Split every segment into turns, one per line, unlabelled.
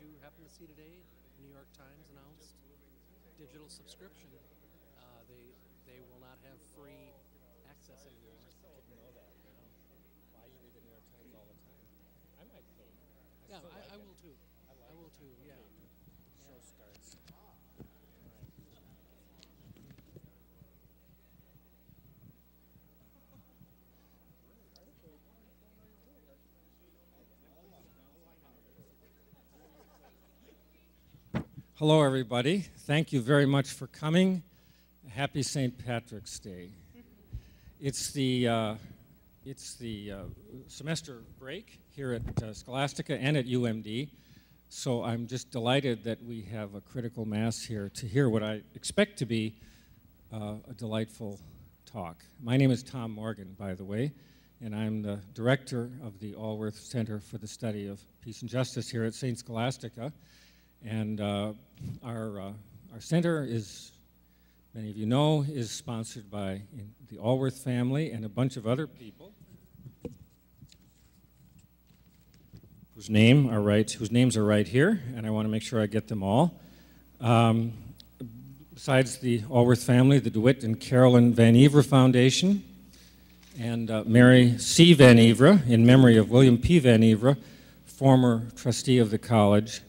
you happen to see today? New York Times announced digital subscription. They will not have free access anymore.
I didn't know that. I read the New York Times all the time. I might pay.
Yeah, I will too. I will too. Yeah.
Show starts. Hello, everybody. Thank you very much for coming. Happy St. Patrick's Day. It's the semester break here at Scholastica and at UMD, so I'm just delighted that we have a critical mass here to hear what I expect to be a delightful talk. My name is Tom Morgan, by the way, and I'm the director of the Allworth Center for the Study of Peace and Justice here at St. Scholastica. And our center is, many of you know, is sponsored by the Allworth family and a bunch of other people whose names are right here, and I want to make sure I get them all. Besides the Allworth family, the DeWitt and Carolyn Van Evera Foundation, and Mary C. Van Evera, in memory of William P. Van Evera, former trustee of the college,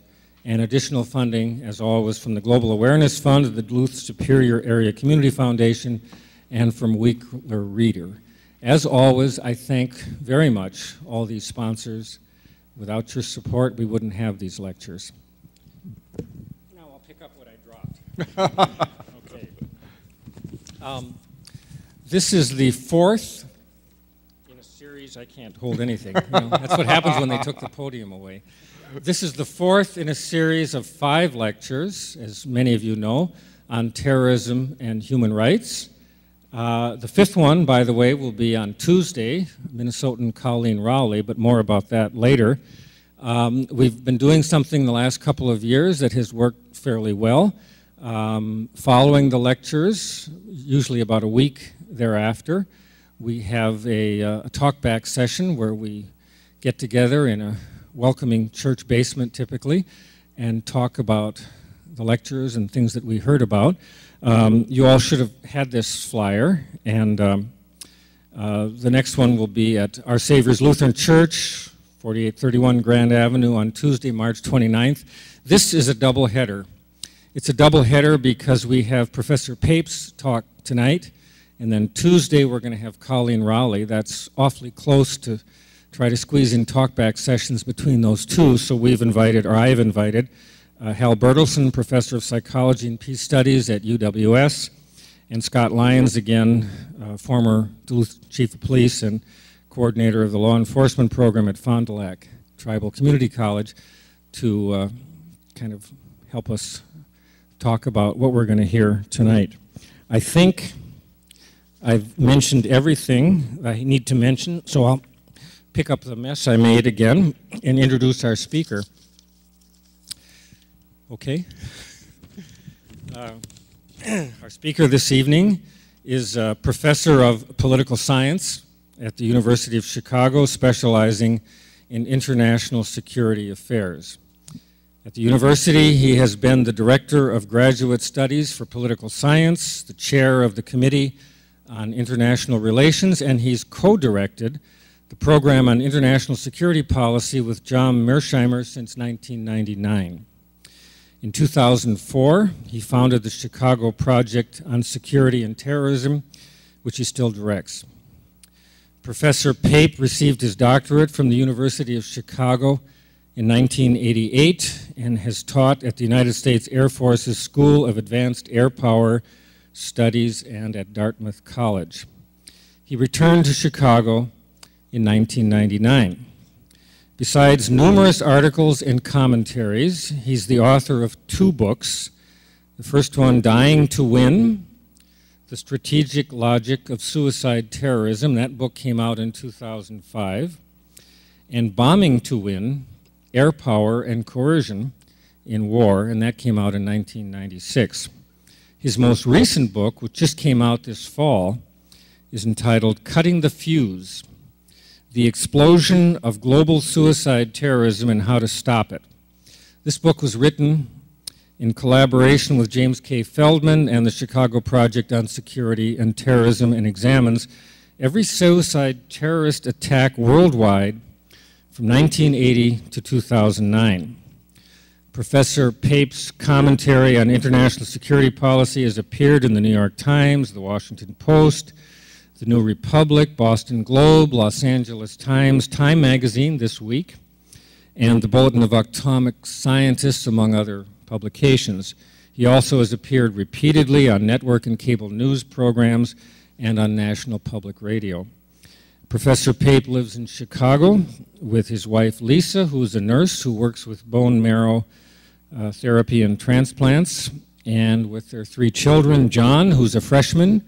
and additional funding, as always, from the Global Awareness Fund, the Duluth Superior Area Community Foundation, and from Weekler Reader. As always, I thank very much all these sponsors. Without your support, we wouldn't have these lectures. Now I'll pick up what I dropped. Okay. This is the fourth in a series. I can't hold anything. That's what happens when they took the podium away. This is the fourth in a series of 5 lectures, as many of you know, on terrorism and human rights. The 5th one, by the way, will be on Tuesday, Minnesotan Colleen Rowley, but more about that later. We've been doing something the last couple of years that has worked fairly well. Following the lectures, usually about a week thereafter, we have a talk-back session where we get together in a welcoming church basement typically and talk about the lectures and things that we heard about. You all should have had this flyer, and the next one will be at Our Savior's Lutheran Church, 4831 Grand Avenue on Tuesday, March 29th. This is a double header. It's a double header because we have Professor Pape's talk tonight, and then Tuesday we're going to have Colleen Rowley. That's awfully close to try to squeeze in talkback sessions between those two, so we've invited, or I've invited, Hal Bertelson, Professor of Psychology and Peace Studies at UWS, and Scott Lyons, again, former Duluth Chief of Police and coordinator of the law enforcement program at Fond du Lac Tribal Community College, to kind of help us talk about what we're going to hear tonight. I think I've mentioned everything I need to mention, so I'll pick up the mess I made again and introduce our speaker. Okay. Our speaker this evening is a professor of political science at the University of Chicago, specializing in international security affairs. At the university, he has been the director of graduate studies for political science, the chair of the Committee on International Relations, and he's co-directed the program on international security policy with John Mearsheimer since 1999. In 2004, he founded the Chicago Project on Security and Terrorism, which he still directs. Professor Pape received his doctorate from the University of Chicago in 1988 and has taught at the United States Air Force's School of Advanced Air Power Studies and at Dartmouth College. He returned to Chicago in 1999. Besides numerous articles and commentaries, he's the author of 2 books. The first one, Dying to Win, The Strategic Logic of Suicide Terrorism. That book came out in 2005. And Bombing to Win, Air Power and Coercion in War, and that came out in 1996. His most recent book, which just came out this fall, is entitled Cutting the Fuse: The Explosion of Global Suicide Terrorism and How to Stop It. This book was written in collaboration with James K. Feldman and the Chicago Project on Security and Terrorism, and examines every suicide terrorist attack worldwide from 1980 to 2009. Professor Pape's commentary on international security policy has appeared in the New York Times, the Washington Post, the New Republic, Boston Globe, Los Angeles Times, Time Magazine this week, and the Bulletin of Atomic Scientists, among other publications. He also has appeared repeatedly on network and cable news programs and on national public radio. Professor Pape lives in Chicago with his wife Lisa, who is a nurse who works with bone marrow therapy and transplants, and with their 3 children, John, who's a freshman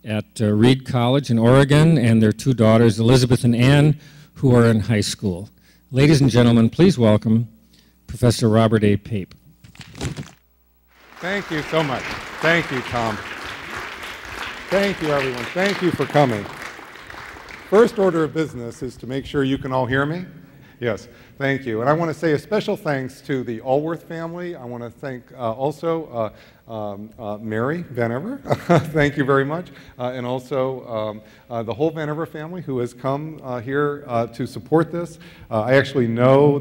at Reed College in Oregon, and their 2 daughters, Elizabeth and Ann, who are in high school. Ladies and gentlemen, please welcome Professor Robert A. Pape.
Thank you so much. Thank you, Tom. Thank you, everyone. Thank you for coming. First order of business is to make sure you can all hear me. Yes, thank you. And I want to say a special thanks to the Allworth family. I want to thank also Mary Vanever. Thank you very much. And also the whole Vanever family who has come here to support this. I actually know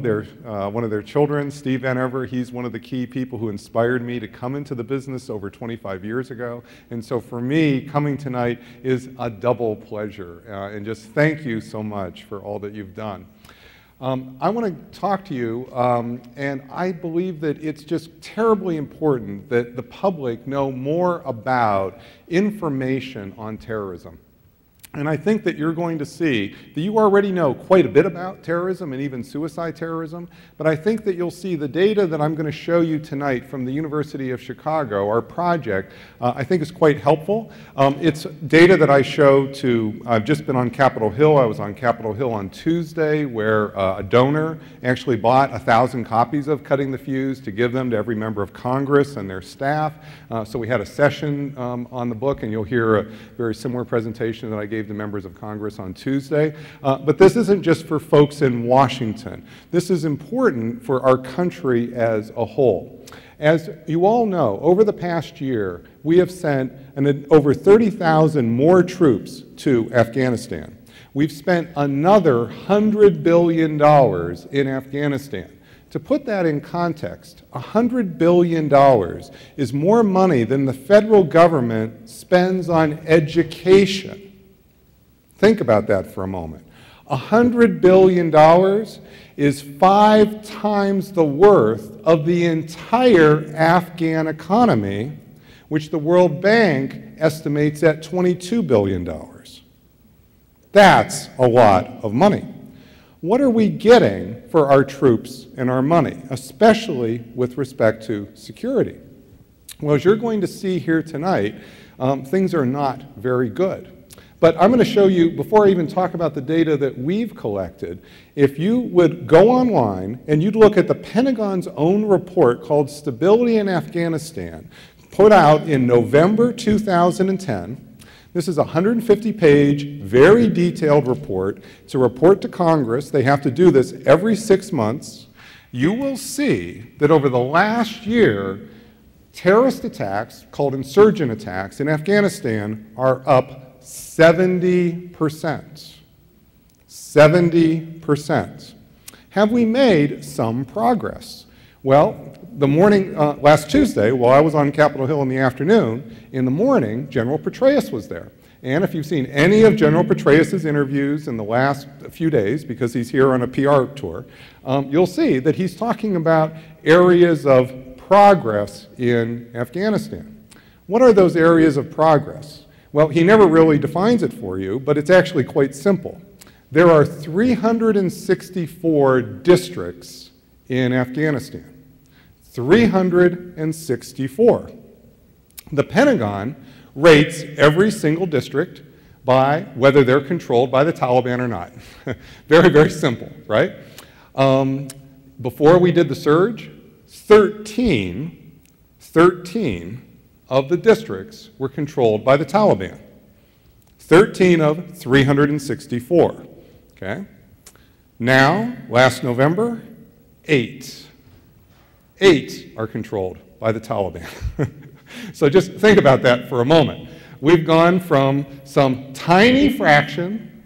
one of their children, Steve Vanever. He's one of the key people who inspired me to come into the business over 25 years ago. And so for me, coming tonight is a double pleasure. And just thank you so much for all that you've done. I want to talk to you, and I believe that it's just terribly important that the public know more about information on terrorism. And I think that you're going to see that you already know quite a bit about terrorism and even suicide terrorism, but I think that you'll see the data that I'm going to show you tonight from the University of Chicago, our project, I think is quite helpful. It's data that I show I've just been on Capitol Hill. I was on Capitol Hill on Tuesday, where a donor actually bought 1,000 copies of Cutting the Fuse to give them to every member of Congress and their staff. So we had a session on the book, and you'll hear a very similar presentation that I gave to members of Congress on Tuesday. But this isn't just for folks in Washington. This is important for our country as a whole. As you all know, over the past year, we have sent over 30,000 more troops to Afghanistan. We've spent another $100 billion in Afghanistan. To put that in context, $100 billion is more money than the federal government spends on education. Think about that for a moment. $100 billion is 5 times the worth of the entire Afghan economy, which the World Bank estimates at $22 billion. That's a lot of money. What are we getting for our troops and our money, especially with respect to security? Well, as you're going to see here tonight, things are not very good. But I'm going to show you, before I even talk about the data that we've collected, if you would go online and you'd look at the Pentagon's own report called Stability in Afghanistan, put out in November 2010. This is a 150-page, very detailed report. It's a report to Congress. They have to do this every 6 months. You will see that over the last year, terrorist attacks, called insurgent attacks, in Afghanistan are up 70%. 70%. Have we made some progress? Well, the morning, last Tuesday, while I was on Capitol Hill in the afternoon, in the morning, General Petraeus was there. And if you've seen any of General Petraeus's interviews in the last few days, because he's here on a PR tour, you'll see that he's talking about areas of progress in Afghanistan. What are those areas of progress? Well, he never really defines it for you, but it's actually quite simple. There are 364 districts in Afghanistan. 364. The Pentagon rates every single district by whether they're controlled by the Taliban or not. Very, very simple, right? Before we did the surge, 13 of the districts were controlled by the Taliban. 13 of 364, okay? Now, last November, 8. 8 are controlled by the Taliban. So just think about that for a moment. We've gone from some tiny fraction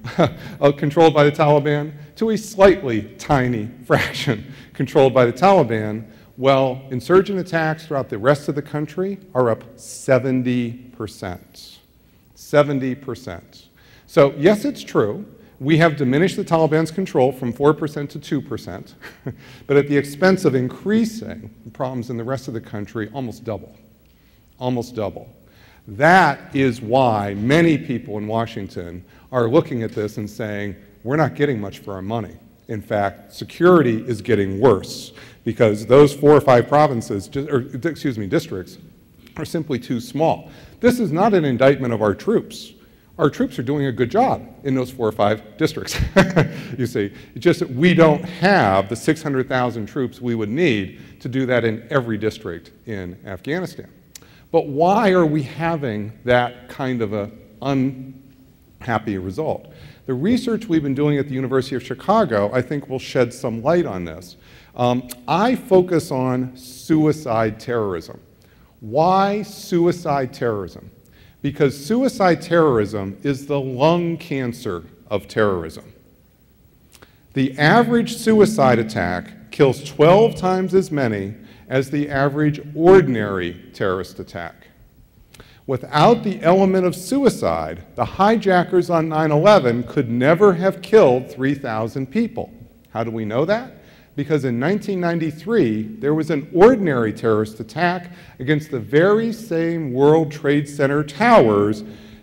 controlled by the Taliban to a slightly tiny fraction controlled by the Taliban. Well, insurgent attacks throughout the rest of the country are up 70%. 70%. So yes, it's true. We have diminished the Taliban's control from 4% to 2%, but at the expense of increasing the problems in the rest of the country almost double. Almost double. That is why many people in Washington are looking at this and saying, we're not getting much for our money. In fact, security is getting worse because those 4 or 5 provinces, districts, are simply too small. This is not an indictment of our troops. Our troops are doing a good job in those 4 or 5 districts. You see, it's just that we don't have the 600,000 troops we would need to do that in every district in Afghanistan. But why are we having that kind of an unhappy result? The research we've been doing at the University of Chicago, I think, will shed some light on this. I focus on suicide terrorism. Why suicide terrorism? Because suicide terrorism is the lung cancer of terrorism. The average suicide attack kills 12 times as many as the average ordinary terrorist attack. Without the element of suicide, the hijackers on 9/11 could never have killed 3,000 people. How do we know that? Because in 1993, there was an ordinary terrorist attack against the very same World Trade Center towers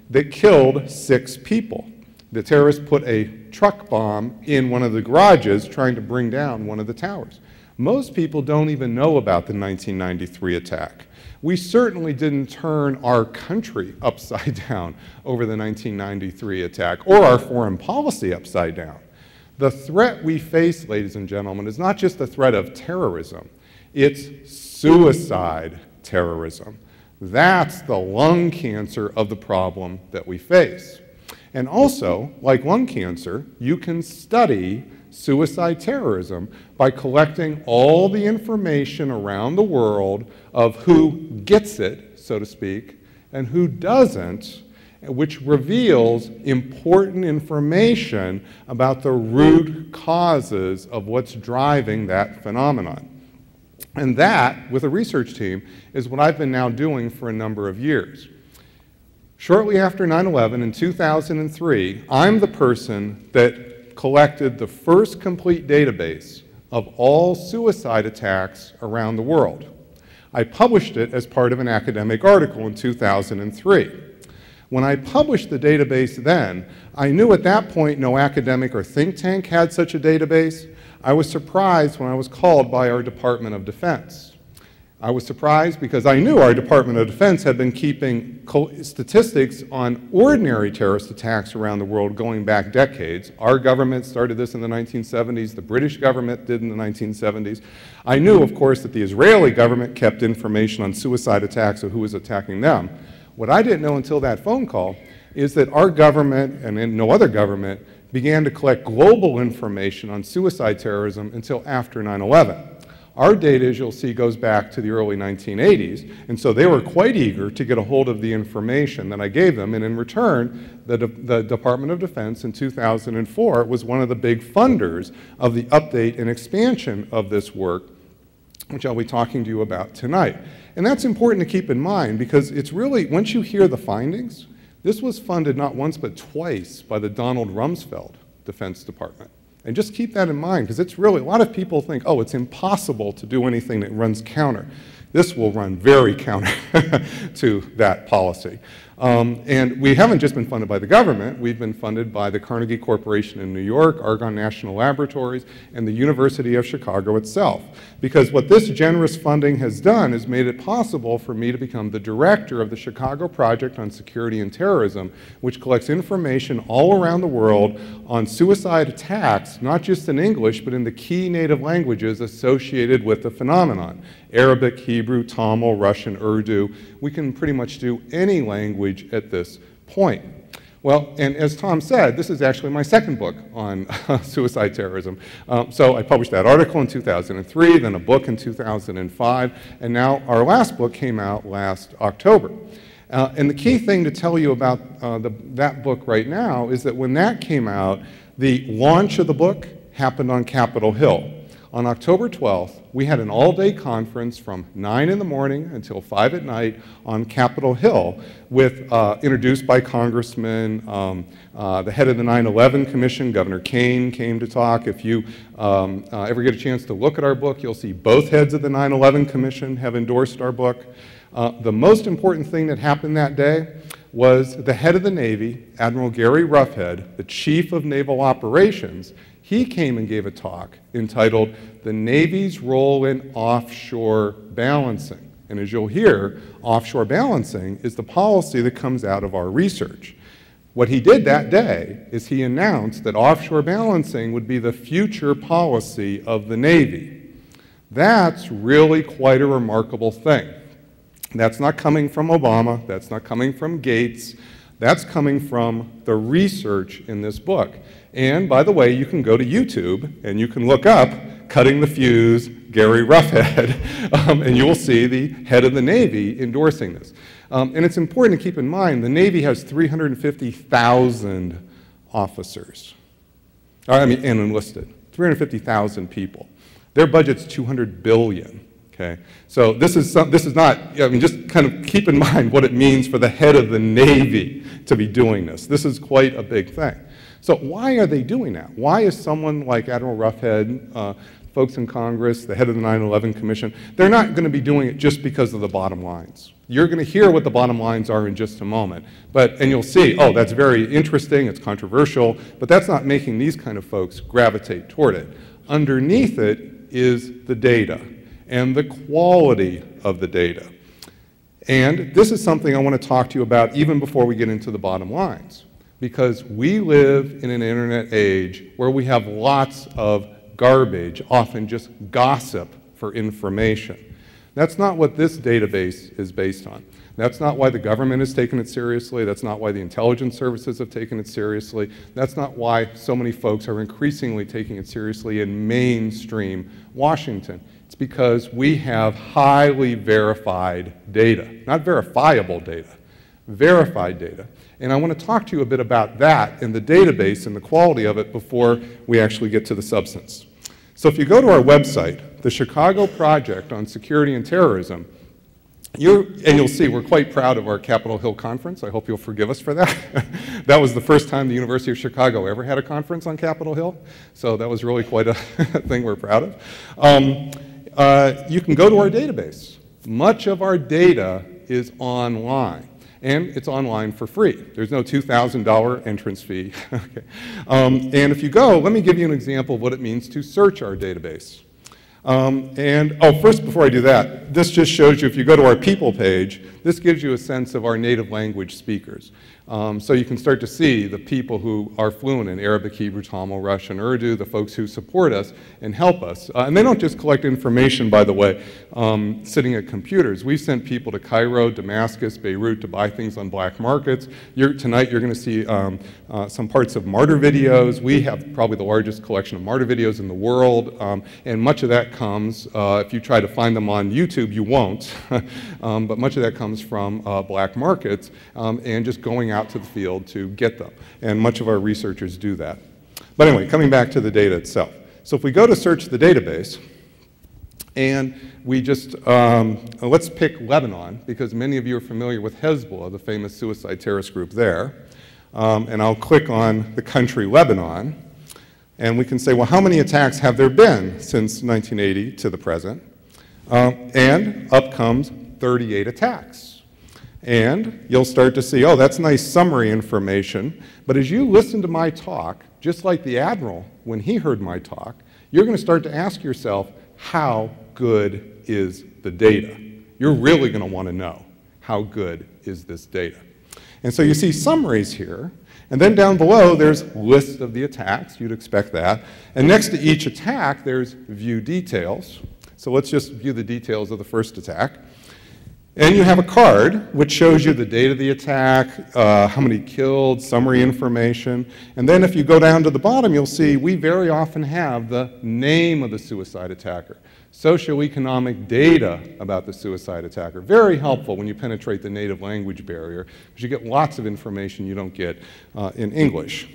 that killed 6 people. The terrorists put a truck bomb in one of the garages trying to bring down one of the towers. Most people don't even know about the 1993 attack. We certainly didn't turn our country upside down over the 1993 attack or our foreign policy upside down. The threat we face, ladies and gentlemen, is not just the threat of terrorism, it's suicide terrorism. That's the lung cancer of the problem that we face. And also, like lung cancer, you can study suicide terrorism by collecting all the information around the world of who gets it, so to speak, and who doesn't, which reveals important information about the root causes of what's driving that phenomenon. And that, with a research team, is what I've been now doing for a number of years. Shortly after 9/11 in 2003, I'm the person that collected the first complete database of all suicide attacks around the world. I published it as part of an academic article in 2003. When I published the database then, I knew at that point no academic or think tank had such a database. I was surprised when I was called by our Department of Defense. I was surprised because I knew our Department of Defense had been keeping statistics on ordinary terrorist attacks around the world going back decades. Our government started this in the 1970s. The British government did in the 1970s. I knew, of course, that the Israeli government kept information on suicide attacks of who was attacking them. What I didn't know until that phone call is that our government, and no other government, began to collect global information on suicide terrorism until after 9/11. Our data, as you'll see, goes back to the early 1980s, and so they were quite eager to get a hold of the information that I gave them, and in return, the Department of Defense in 2004 was one of the big funders of the update and expansion of this work, which I'll be talking to you about tonight. And that's important to keep in mind because it's really, once you hear the findings, this was funded not once but twice by the Donald Rumsfeld Defense Department. And just keep that in mind because it's really, a lot of people think, oh, it's impossible to do anything that runs counter. This will run very counter to that policy. And we haven't just been funded by the government, we've been funded by the Carnegie Corporation in New York, Argonne National Laboratories, and the University of Chicago itself. Because what this generous funding has done is made it possible for me to become the director of the Chicago Project on Security and Terrorism, which collects information all around the world on suicide attacks, not just in English, but in the key native languages associated with the phenomenon. Arabic, Hebrew, Tamil, Russian, Urdu. We can pretty much do any language at this point. Well, and as Tom said, this is actually my second book on suicide terrorism. So I published that article in 2003, then a book in 2005, and now our last book came out last October. And the key thing to tell you about that book right now is that when that came out, the launch of the book happened on Capitol Hill. On October 12th, we had an all-day conference from 9 in the morning until 5 at night on Capitol Hill, introduced by Congressman, the head of the 9/11 Commission, Governor Kane, came to talk. If you ever get a chance to look at our book, you'll see both heads of the 9/11 Commission have endorsed our book. The most important thing that happened that day was the head of the Navy, Admiral Gary Roughead, the chief of naval operations. He came and gave a talk entitled "The Navy's Role in Offshore Balancing." And as you'll hear, offshore balancing is the policy that comes out of our research. What he did that day is he announced that offshore balancing would be the future policy of the Navy. That's really quite a remarkable thing. That's not coming from Obama, that's not coming from Gates, that's coming from the research in this book. And by the way, you can go to YouTube and you can look up "Cutting the Fuse, Gary Roughead," and you will see the head of the Navy endorsing this. And it's important to keep in mind the Navy has 350,000 officers, and enlisted, 350,000 people. Their budget's $200 billion. Okay, so this is not, just kind of keep in mind what it means for the head of the Navy to be doing this. This is quite a big thing. So why are they doing that? Why is someone like Admiral Roughead, folks in Congress, the head of the 9/11 Commission, they're not going to be doing it just because of the bottom lines. You're going to hear what the bottom lines are in just a moment. And you'll see, oh, that's very interesting, it's controversial, but that's not making these kind of folks gravitate toward it. Underneath it is the data and the quality of the data. And this is something I want to talk to you about even before we get into the bottom lines, because we live in an internet age where we have lots of garbage, often just gossip for information. That's not what this database is based on. That's not why the government has taken it seriously. That's not why the intelligence services have taken it seriously. That's not why so many folks are increasingly taking it seriously in mainstream Washington. It's because we have highly verified data, not verifiable data, verified data. And I want to talk to you a bit about that and the database and the quality of it before we actually get to the substance. So if you go to our website, the Chicago Project on Security and Terrorism, you'll see we're quite proud of our Capitol Hill conference. I hope you'll forgive us for that. That was the first time the University of Chicago ever had a conference on Capitol Hill, so that was really quite a thing we're proud of. You can go to our database. Much of our data is online, and it's online for free. There's no $2,000 entrance fee. Okay. And if you go, let me give you an example of what it means to search our database. First, before I do that, this just shows you, if you go to our people page, this gives you a sense of our native language speakers. So you can start to see the people who are fluent in Arabic, Hebrew, Tamil, Russian, Urdu, the folks who support us and help us. And they don't just collect information, by the way, sitting at computers. We've sent people to Cairo, Damascus, Beirut to buy things on black markets. Tonight you're going to see some parts of martyr videos. We have probably the largest collection of martyr videos in the world, and much of that comes, if you try to find them on YouTube, you won't, but much of that comes from black markets and just going out to the field to get them. And much of our researchers do that. But anyway, coming back to the data itself. So if we go to search the database, and we just, let's pick Lebanon, because many of you are familiar with Hezbollah, the famous suicide terrorist group there. And I'll click on the country Lebanon, and we can say, well, how many attacks have there been since 1980 to the present? And up comes 38 attacks. And you'll start to see, oh, that's nice summary information. But as you listen to my talk, just like the Admiral, when he heard my talk, you're going to start to ask yourself, how good is the data? You're really going to want to know, how good is this data? And so you see summaries here. And then down below, there's lists of the attacks. You'd expect that. And next to each attack, there's view details. So let's just view the details of the first attack. And you have a card which shows you the date of the attack, how many killed, summary information. And then if you go down to the bottom, you'll see we very often have the name of the suicide attacker, socioeconomic data about the suicide attacker. Very helpful when you penetrate the native language barrier, because you get lots of information you don't get in English.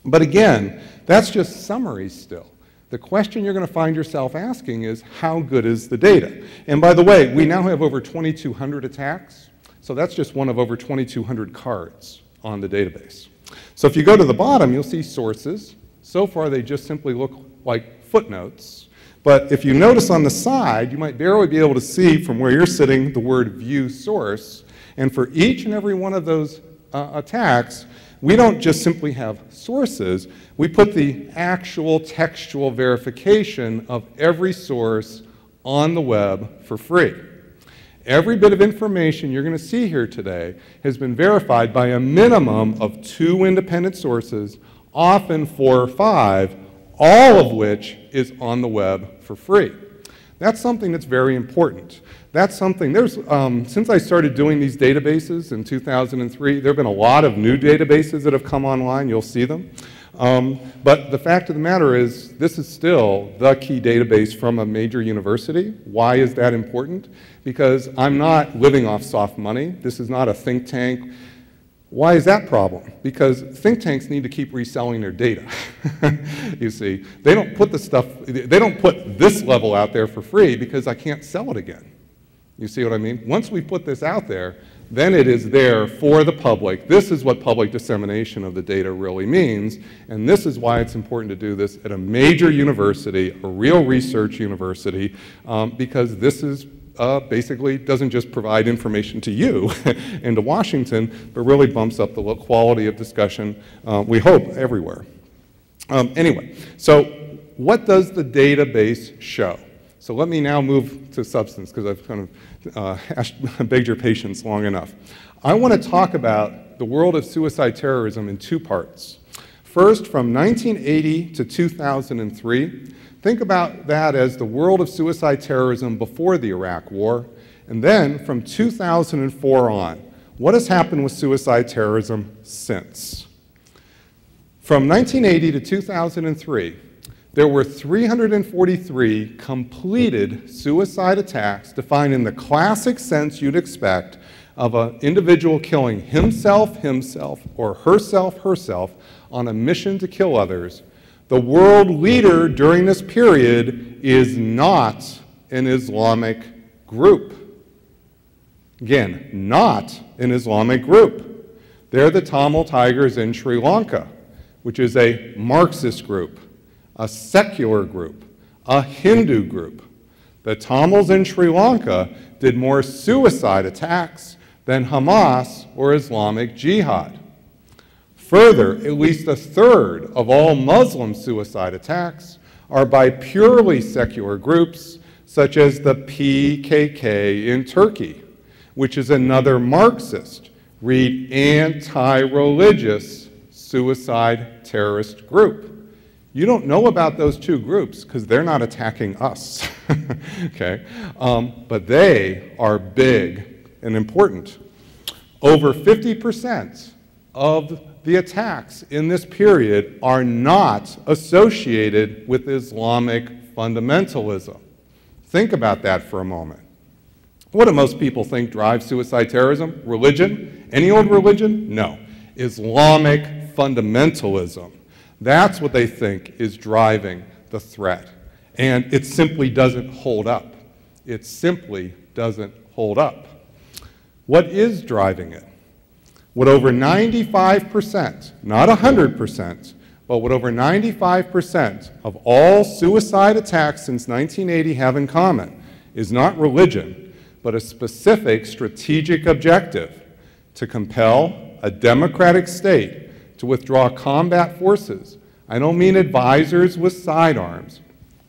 But again, that's just summaries still. The question you're going to find yourself asking is, how good is the data? And by the way, we now have over 2,200 attacks, so that's just one of over 2,200 cards on the database. So if you go to the bottom, you'll see sources. So far, they just simply look like footnotes. But if you notice on the side, you might barely be able to see from where you're sitting the word view source. And for each and every one of those attacks, we don't just simply have sources, we put the actual textual verification of every source on the web for free. Every bit of information you're going to see here today has been verified by a minimum of 2 independent sources, often 4 or 5, all of which is on the web for free. That's something that's very important. That's something, since I started doing these databases in 2003, there have been a lot of new databases that have come online. You'll see them. But the fact of the matter is, this is still the key database from a major university. Why is that important? Because I'm not living off soft money. This is not a think tank. Why is that problem? Because think tanks need to keep reselling their data. You see, they don't put they don't put this level out there for free because I can't sell it again. You see what I mean? Once we put this out there, then it is there for the public. This is what public dissemination of the data really means, and this is why it's important to do this at a major university, a real research university, because this is basically doesn't just provide information to you and to Washington, but really bumps up the quality of discussion, we hope, everywhere. Anyway, so what does the database show? So let me now move to substance, because I've kind of begged your patience long enough. I want to talk about the world of suicide terrorism in 2 parts. First, from 1980 to 2003, think about that as the world of suicide terrorism before the Iraq War, and then from 2004 on, what has happened with suicide terrorism since? From 1980 to 2003, there were 343 completed suicide attacks defined in the classic sense you'd expect of an individual killing himself, or herself, on a mission to kill others. The world leader during this period is not an Islamic group. Again, not an Islamic group. They're the Tamil Tigers in Sri Lanka, which is a Marxist group, a secular group, a Hindu group. The Tamils in Sri Lanka did more suicide attacks than Hamas or Islamic Jihad. Further, at least 1/3 of all Muslim suicide attacks are by purely secular groups, such as the PKK in Turkey, which is another Marxist, read anti-religious suicide terrorist group. You don't know about those 2 groups because they're not attacking us, okay? But they are big and important. Over 50% of the attacks in this period are not associated with Islamic fundamentalism. Think about that for a moment. What do most people think drives suicide terrorism? Religion? Any old religion? No. Islamic fundamentalism. That's what they think is driving the threat. And it simply doesn't hold up. It simply doesn't hold up. What is driving it? What over 95%, not 100%, but what over 95% of all suicide attacks since 1980 have in common is not religion, but a specific strategic objective to compel a democratic state to withdraw combat forces. I don't mean advisors with sidearms.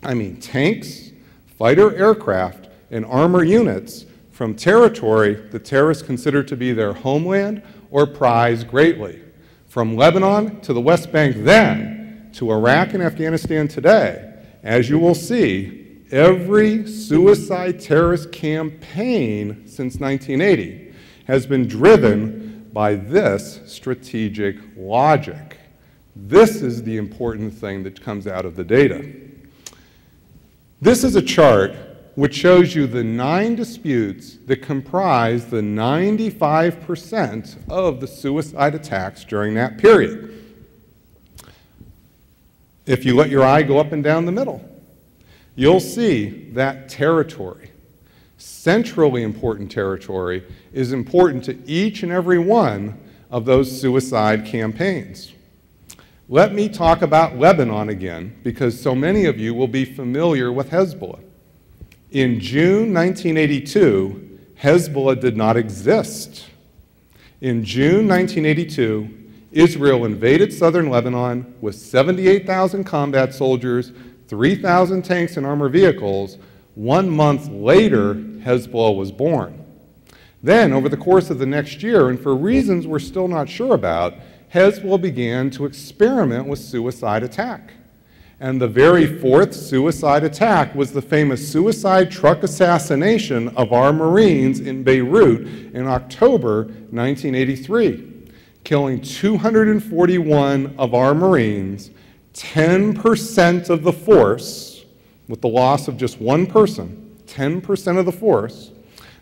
I mean tanks, fighter aircraft, and armor units from territory the terrorists consider to be their homeland or prize greatly. From Lebanon to the West Bank then, to Iraq and Afghanistan today, as you will see, every suicide terrorist campaign since 1980 has been driven by this strategic logic. This is the important thing that comes out of the data. This is a chart which shows you the 9 disputes that comprise the 95% of the suicide attacks during that period. If you let your eye go up and down the middle, you'll see that territory, centrally important territory, is important to each and every one of those suicide campaigns. Let me talk about Lebanon again, because so many of you will be familiar with Hezbollah. In June 1982, Hezbollah did not exist. In June 1982, Israel invaded southern Lebanon with 78,000 combat soldiers, 3,000 tanks and armored vehicles. 1 month later, Hezbollah was born. Then, over the course of the next year, and for reasons we're still not sure about, Hezbollah began to experiment with suicide attack. And the very 4th suicide attack was the famous suicide truck assassination of our Marines in Beirut in October 1983, killing 241 of our Marines, 10% of the force, with the loss of just one person, 10% of the force.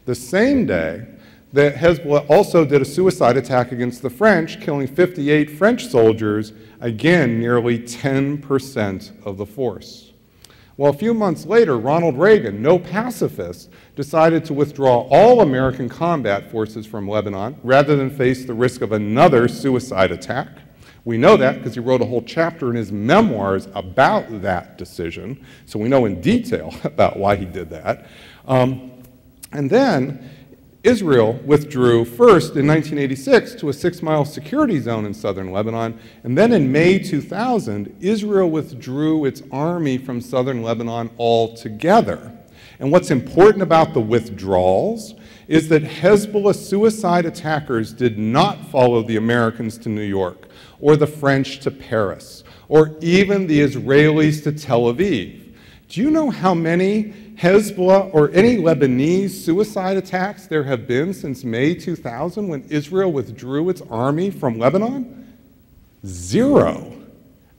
The same day that Hezbollah also did a suicide attack against the French, killing 58 French soldiers, again, nearly 10% of the force. Well, a few months later, Ronald Reagan, no pacifist, decided to withdraw all American combat forces from Lebanon rather than face the risk of another suicide attack. We know that because he wrote a whole chapter in his memoirs about that decision, so we know in detail about why he did that. And then Israel withdrew first in 1986 to a 6-mile security zone in southern Lebanon, and then in May 2000, Israel withdrew its army from southern Lebanon altogether. And what's important about the withdrawals is that Hezbollah suicide attackers did not follow the Americans to New York, or the French to Paris, or even the Israelis to Tel Aviv. Do you know how many Hezbollah or any Lebanese suicide attacks there have been since May 2000 when Israel withdrew its army from Lebanon? 0.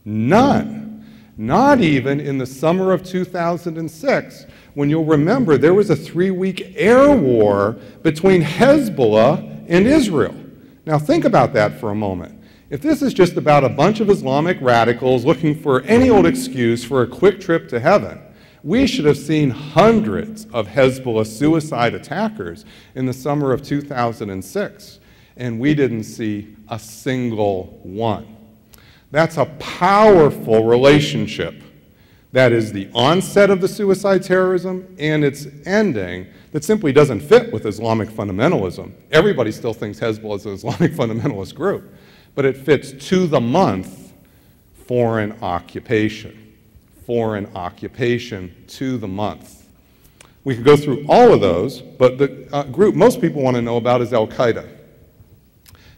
None. Not even in the summer of 2006, when you'll remember there was a 3-week air war between Hezbollah and Israel. Now think about that for a moment. If this is just about a bunch of Islamic radicals looking for any old excuse for a quick trip to heaven, we should have seen hundreds of Hezbollah suicide attackers in the summer of 2006, and we didn't see a single one. That's a powerful relationship. That is the onset of the suicide terrorism and its ending that simply doesn't fit with Islamic fundamentalism. Everybody still thinks Hezbollah is an Islamic fundamentalist group, but it fits to the month foreign occupation. Foreign occupation to the month. We could go through all of those, but the group most people want to know about is Al-Qaeda.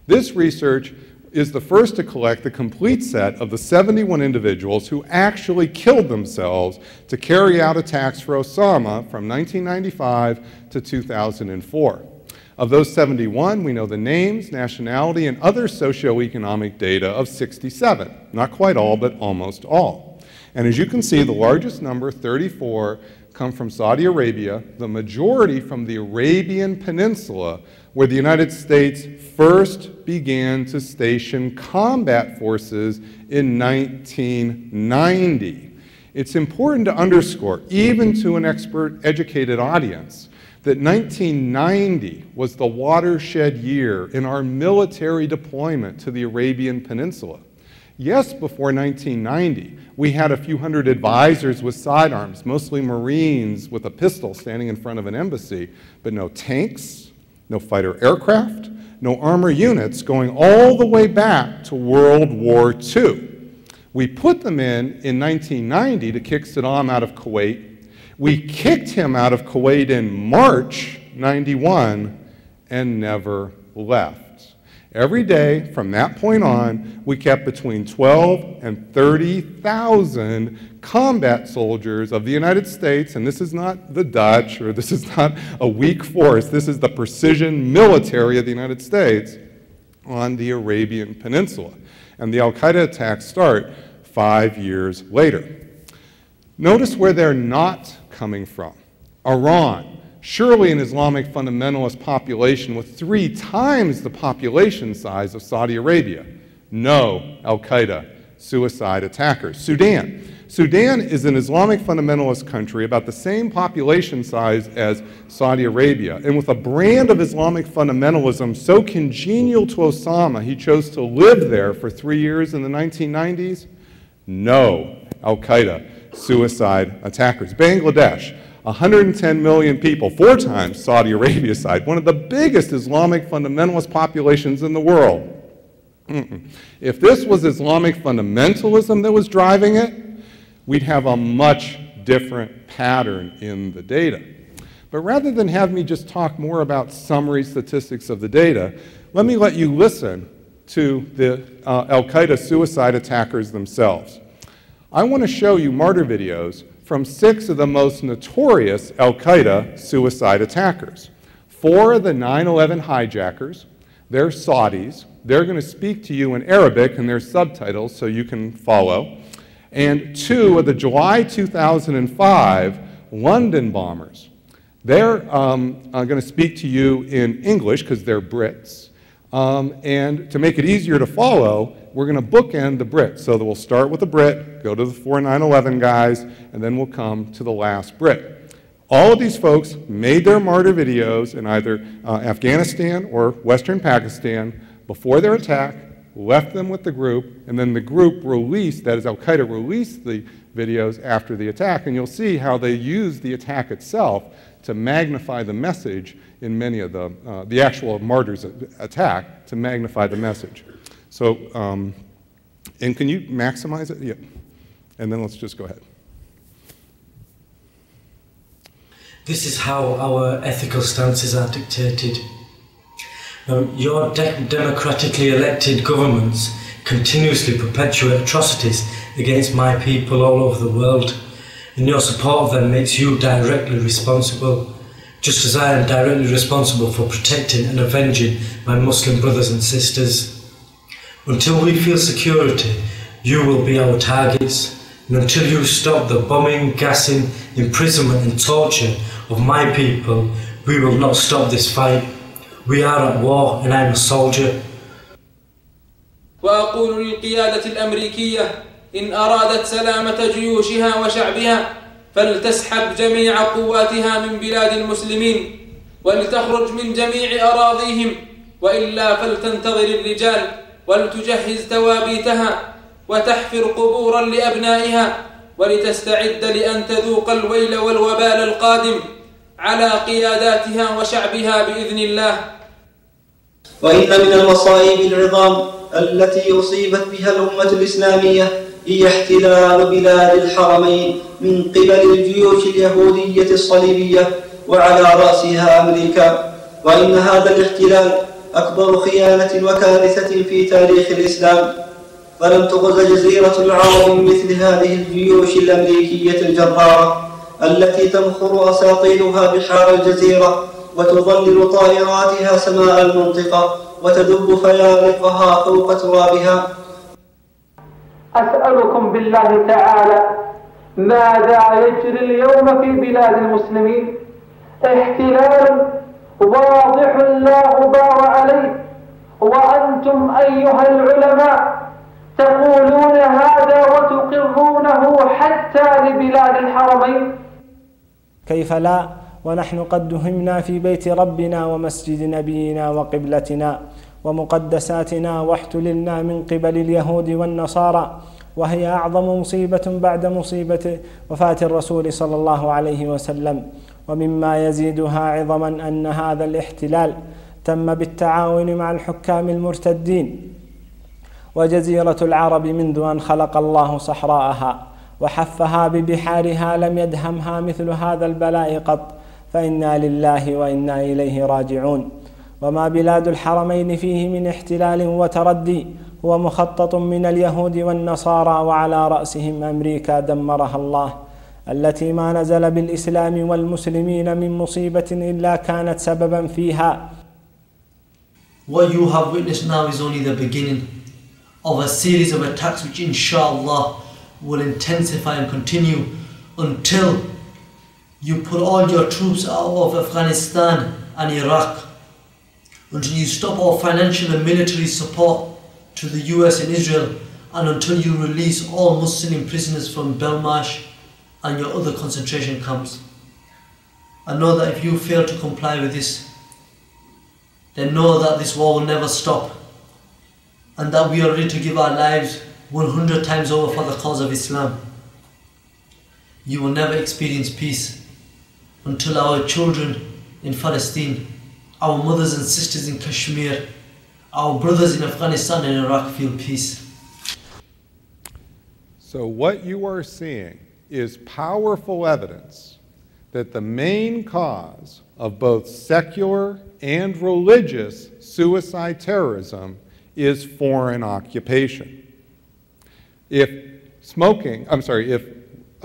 This research is the first to collect the complete set of the 71 individuals who actually killed themselves to carry out attacks for Osama from 1995 to 2004. Of those 71, we know the names, nationality, and other socioeconomic data of 67. Not quite all, but almost all. And as you can see, the largest number, 34, come from Saudi Arabia, the majority from the Arabian Peninsula, where the United States first began to station combat forces in 1990. It's important to underscore, even to an expert-educated audience, that 1990 was the watershed year in our military deployment to the Arabian Peninsula. Yes, before 1990, we had a few hundred advisors with sidearms, mostly Marines with a pistol standing in front of an embassy, but no tanks, no fighter aircraft, no armor units going all the way back to World War II. We put them in 1990 to kick Saddam out of Kuwait. We kicked him out of Kuwait in March '91 and never left. Every day from that point on, we kept between 12 and 30,000 combat soldiers of the United States, and this is not the Dutch, or this is not a weak force, this is the precision military of the United States on the Arabian Peninsula. And the Al-Qaeda attacks start 5 years later. Notice where they're not coming from. Iran, surely an Islamic fundamentalist population with 3 times the population size of Saudi Arabia. No, Al-Qaeda, suicide attackers. Sudan. Sudan is an Islamic fundamentalist country about the same population size as Saudi Arabia, and with a brand of Islamic fundamentalism so congenial to Osama, he chose to live there for 3 years in the 1990s. No, Al-Qaeda, suicide attackers. Bangladesh, 110 million people, 4 times Saudi Arabia's size, one of the biggest Islamic fundamentalist populations in the world. If this was Islamic fundamentalism that was driving it, we'd have a much different pattern in the data. But rather than have me just talk more about summary statistics of the data, let me let you listen to the Al-Qaeda suicide attackers themselves. I want to show you martyr videos from 6 of the most notorious Al-Qaeda suicide attackers. 4 of the 9/11 hijackers, they're Saudis. They're going to speak to you in Arabic, and there's subtitles so you can follow. And 2 of the July 2005 London bombers. They're going to speak to you in English because they're Brits. And to make it easier to follow, we're going to bookend the Brits. So that we'll start with the Brit, go to the 4 9/11 guys, and then we'll come to the last Brit. All of these folks made their martyr videos in either Afghanistan or Western Pakistan before their attack, left them with the group, and then the group released, that is Al-Qaeda released the videos after the attack, and you'll see how they used the attack itself to magnify the message in many of the actual martyrs' attack, to magnify the message. So, and can you maximize it? Yeah. And then let's just go ahead.
This is how our ethical stances are dictated. Now, your democratically elected governments continuously perpetuate atrocities against my people all over the world, and your support of them makes you directly responsible, just as I am directly responsible for protecting and avenging my Muslim brothers and sisters. Until we feel security, you will be our targets, and until you stop the bombing, gassing, imprisonment and torture of my people, we will not stop this fight. We are at war, and I am a soldier.
وأقول للقيادة الأمريكية إن أرادت سلامة جيوشها وشعبها فلتسحب جميع قواتها من بلاد المسلمين ولتخرج من جميع أراضيهم، وإلا فلتنتظر الرجال ولتجهز توابيتها وتحفر قبورا لأبنائها ولتستعد لأن تذوق الويل والوبال القادم على قياداتها وشعبها بإذن الله.
وإن من المصائب العظام التي أصيبت بها الأمة الإسلامية هي احتلال بلاد الحرمين من قبل الجيوش اليهودية الصليبية وعلى رأسها أمريكا، وإن هذا الاحتلال أكبر خيانة وكارثة في تاريخ الإسلام، فلم تغز جزيرة العرب مثل هذه الجيوش الأمريكية الجبارة التي تمخر أساطيلها بحار الجزيرة وتظلل طائراتها سماء المنطقة وتدب فيالقها فوق ترابها.
أسألكم بالله تعالى ماذا يجري اليوم في بلاد المسلمين؟ احتلال واضح لا غبار عليه، وأنتم أيها العلماء تقولون هذا وتقرونه حتى لبلاد الحرمين.
كيف لا ونحن قد دهمنا في بيت ربنا ومسجد نبينا وقبلتنا ومقدساتنا، واحتللنا من قبل اليهود والنصارى، وهي أعظم مصيبة بعد مصيبة وفاة الرسول صلى الله عليه وسلم. ومما يزيدها عظما أن هذا الاحتلال تم بالتعاون مع الحكام المرتدين. وجزيرة العرب منذ أن خلق الله صحراءها وحفها ببحارها لم يدهمها مثل هذا البلاء قط، فإنا لله وإنا إليه راجعون. وما بلاد الحرمين فيه من احتلال وتردي هو مخطط من اليهود والنصارى، وعلى رأسهم أمريكا دمرها الله، التي ما نزل بالإسلام والمسلمين من مصيبة إلا كانت سببا فيها.
What you have witnessed now is only the beginning of a series of attacks which inshallah will intensify and continue until you put all your troops out of Afghanistan and Iraq, until you stop all financial and military support to the US and Israel, and until you release all Muslim prisoners from Belmarsh and your other concentration camps. I know that if you fail to comply with this, then know that this war will never stop, and that we are ready to give our lives 100 times over for the cause of Islam. You will never experience peace until our children in Palestine, our mothers and sisters in Kashmir, our brothers in Afghanistan and Iraq feel peace.
So what you are seeing is powerful evidence that the main cause of both secular and religious suicide terrorism is foreign occupation. If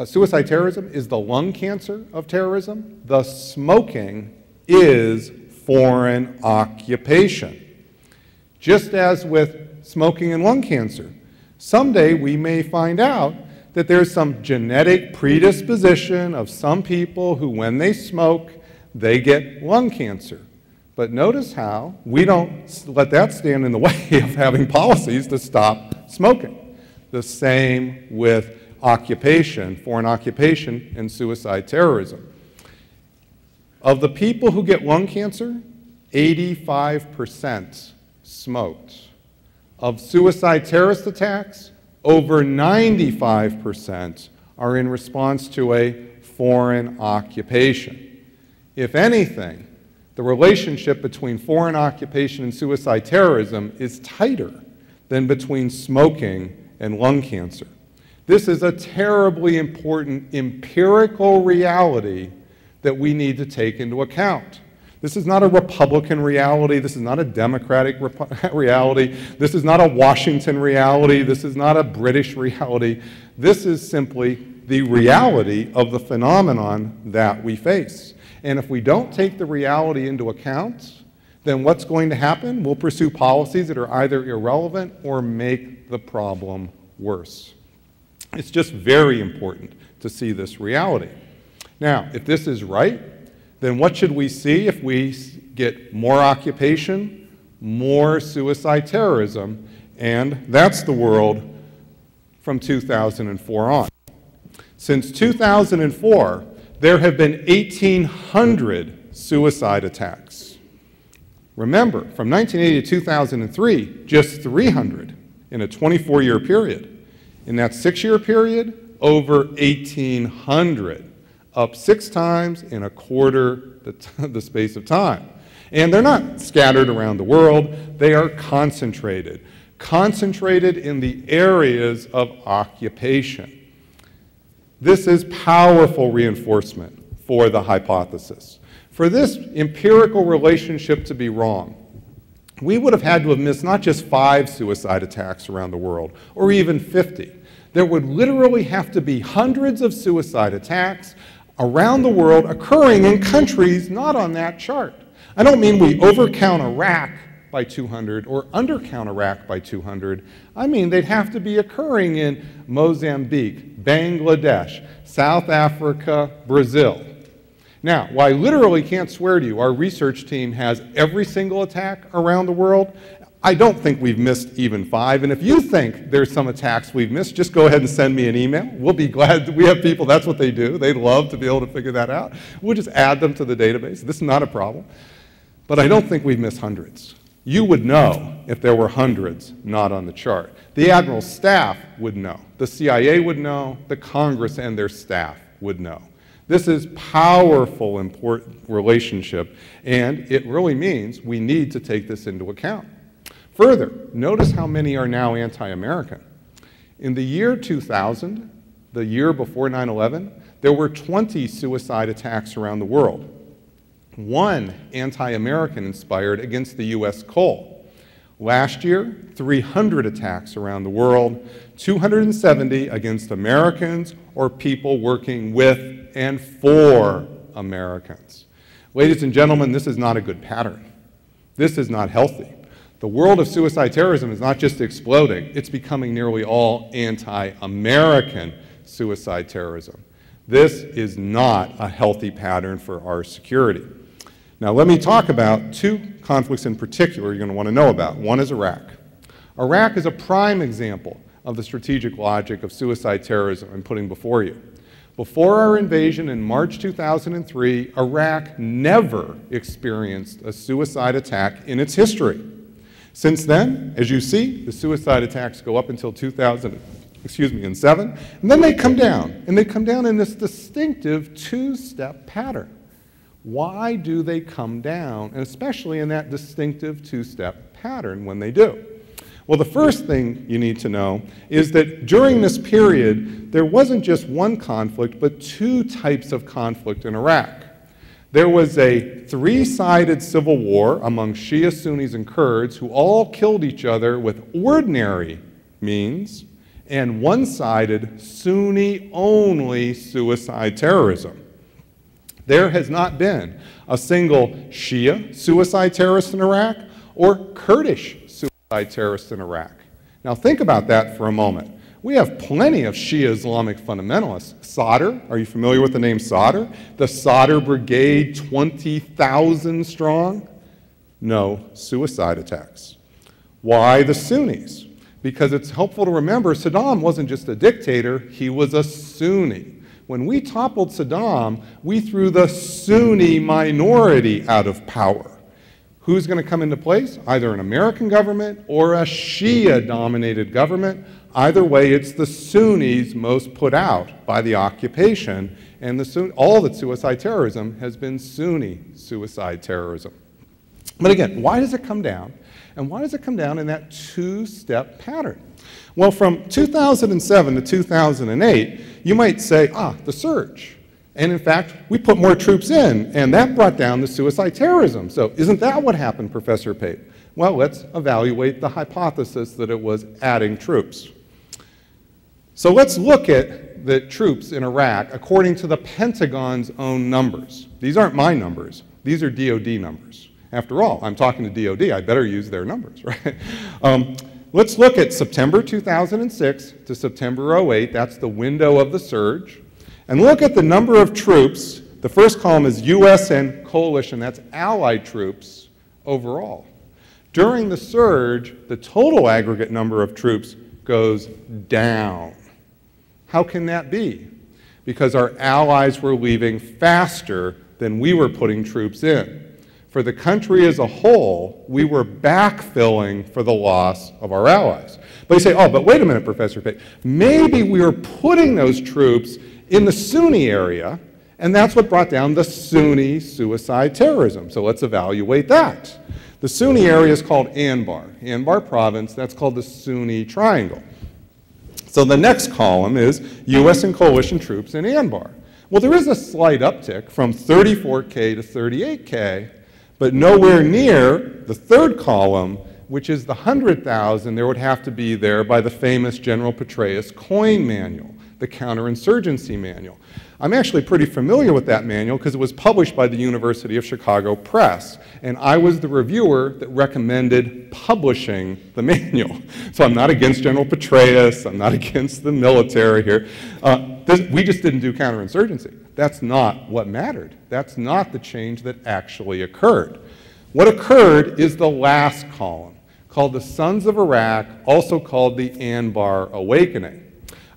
suicide terrorism is the lung cancer of terrorism, the smoking is foreign occupation. Just as with smoking and lung cancer, someday we may find out that there's some genetic predisposition of some people who, when they smoke, they get lung cancer. But notice how we don't let that stand in the way of having policies to stop smoking. The same with occupation, foreign occupation, and suicide terrorism. Of the people who get lung cancer, 85% smoked. Of suicide terrorist attacks, over 95% are in response to a foreign occupation. If anything, the relationship between foreign occupation and suicide terrorism is tighter than between smoking and lung cancer. This is a terribly important empirical reality that we need to take into account. This is not a Republican reality. This is not a Democratic reality. This is not a Washington reality. This is not a British reality. This is simply the reality of the phenomenon that we face. And if we don't take the reality into account, then what's going to happen? We'll pursue policies that are either irrelevant or make the problem worse. It's just very important to see this reality. Now, if this is right, then what should we see if we get more occupation, more suicide terrorism? And that's the world from 2004 on. Since 2004, there have been 1,800 suicide attacks. Remember, from 1980 to 2003, just 300 in a 24-year period. In that 6-year period, over 1,800. Up 6 times in a quarter the space of time. And they're not scattered around the world, they are concentrated. Concentrated in the areas of occupation. This is powerful reinforcement for the hypothesis. For this empirical relationship to be wrong, we would have had to have missed not just 5 suicide attacks around the world, or even 50. There would literally have to be hundreds of suicide attacks around the world occurring in countries not on that chart. I don't mean we overcount Iraq by 200 or undercount Iraq by 200. I mean they'd have to be occurring in Mozambique, Bangladesh, South Africa, Brazil. Now, while I literally can't swear to you our research team has every single attack around the world, I don't think we've missed even 5, and if you think there's some attacks we've missed, just go ahead and send me an email. We'll be glad. We have people, that's what they do. They love to be able to figure that out. We'll just add them to the database. This is not a problem. But I don't think we've missed hundreds. You would know if there were hundreds not on the chart. The Admiral's staff would know. The CIA would know. The Congress and their staff would know. This is powerful, important relationship, and it really means we need to take this into account. Further, notice how many are now anti-American. In the year 2000, the year before 9/11, there were 20 suicide attacks around the world. one anti-American inspired against the U.S. coal. Last year, 300 attacks around the world, 270 against Americans or people working with and for Americans. Ladies and gentlemen, this is not a good pattern. This is not healthy. The world of suicide terrorism is not just exploding, it's becoming nearly all anti-American suicide terrorism. This is not a healthy pattern for our security. Now let me talk about two conflicts in particular you're going to want to know about. One is Iraq. Iraq is a prime example of the strategic logic of suicide terrorism I'm putting before you. Before our invasion in March 2003, Iraq never experienced a suicide attack in its history. Since then, as you see, the suicide attacks go up until 2007, and then they come down, and they come down in this distinctive two-step pattern. Why do they come down, and especially in that distinctive two-step pattern when they do? Well, the first thing you need to know is that during this period, there wasn't just one conflict, but two types of conflict in Iraq. There was a three-sided civil war among Shia, Sunnis, and Kurds who all killed each other with ordinary means, and one-sided Sunni-only suicide terrorism. There has not been a single Shia suicide terrorist in Iraq or Kurdish suicide terrorist in Iraq. Now think about that for a moment. We have plenty of Shia Islamic fundamentalists. Sadr, are you familiar with the name Sadr? The Sadr Brigade, 20,000 strong? No suicide attacks. Why the Sunnis? Because it's helpful to remember Saddam wasn't just a dictator, he was a Sunni. When we toppled Saddam, we threw the Sunni minority out of power. Who's going to come into place? Either an American government or a Shia-dominated government. Either way, it's the Sunnis most put out by the occupation, and all the suicide terrorism has been Sunni suicide terrorism. But again, why does it come down? And why does it come down in that two-step pattern? Well, from 2007 to 2008, you might say, the surge. And in fact, we put more troops in, and that brought down the suicide terrorism. So isn't that what happened, Professor Pape? Well, let's evaluate the hypothesis that it was adding troops. So let's look at the troops in Iraq according to the Pentagon's own numbers. These aren't my numbers. These are DOD numbers. After all, I'm talking to DOD. I better use their numbers, right? Let's look at September 2006 to September 08. That's the window of the surge. And look at the number of troops. The first column is U.S. and coalition. That's allied troops overall. During the surge, the total aggregate number of troops goes down. How can that be? Because our allies were leaving faster than we were putting troops in. For the country as a whole, we were backfilling for the loss of our allies. But you say, but wait a minute, Professor Pape. Maybe we were putting those troops in the Sunni area, and that's what brought down the Sunni suicide terrorism. So let's evaluate that. The Sunni area is called Anbar. Anbar province, that's called the Sunni Triangle. So the next column is U.S. and coalition troops in Anbar. Well, there is a slight uptick from 34K to 38K, but nowhere near the third column, which is the 100,000 there would have to be there by the famous General Petraeus coin manual, the counterinsurgency manual. I'm actually pretty familiar with that manual because it was published by the University of Chicago Press, and I was the reviewer that recommended publishing the manual. So I'm not against General Petraeus, I'm not against the military here. We just didn't do counterinsurgency. That's not what mattered. That's not the change that actually occurred. What occurred is the last column, called the Sons of Iraq, also called the Anbar Awakening.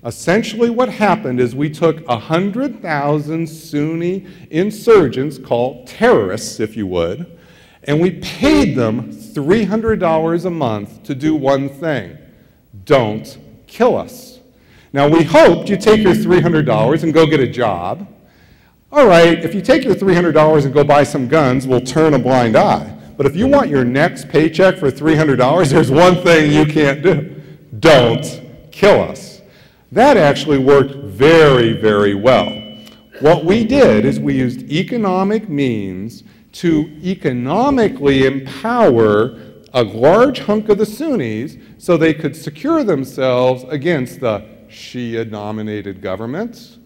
Essentially what happened is we took 100,000 Sunni insurgents, called terrorists if you would, and we paid them $300 a month to do one thing: don't kill us. Now we hoped you'd take your $300 and go get a job. All right, if you take your $300 and go buy some guns, we'll turn a blind eye. But if you want your next paycheck for $300, there's one thing you can't do: don't kill us. That actually worked very, very well. What we did is we used economic means to economically empower a large hunk of the Sunnis so they could secure themselves against the Shia-dominated government,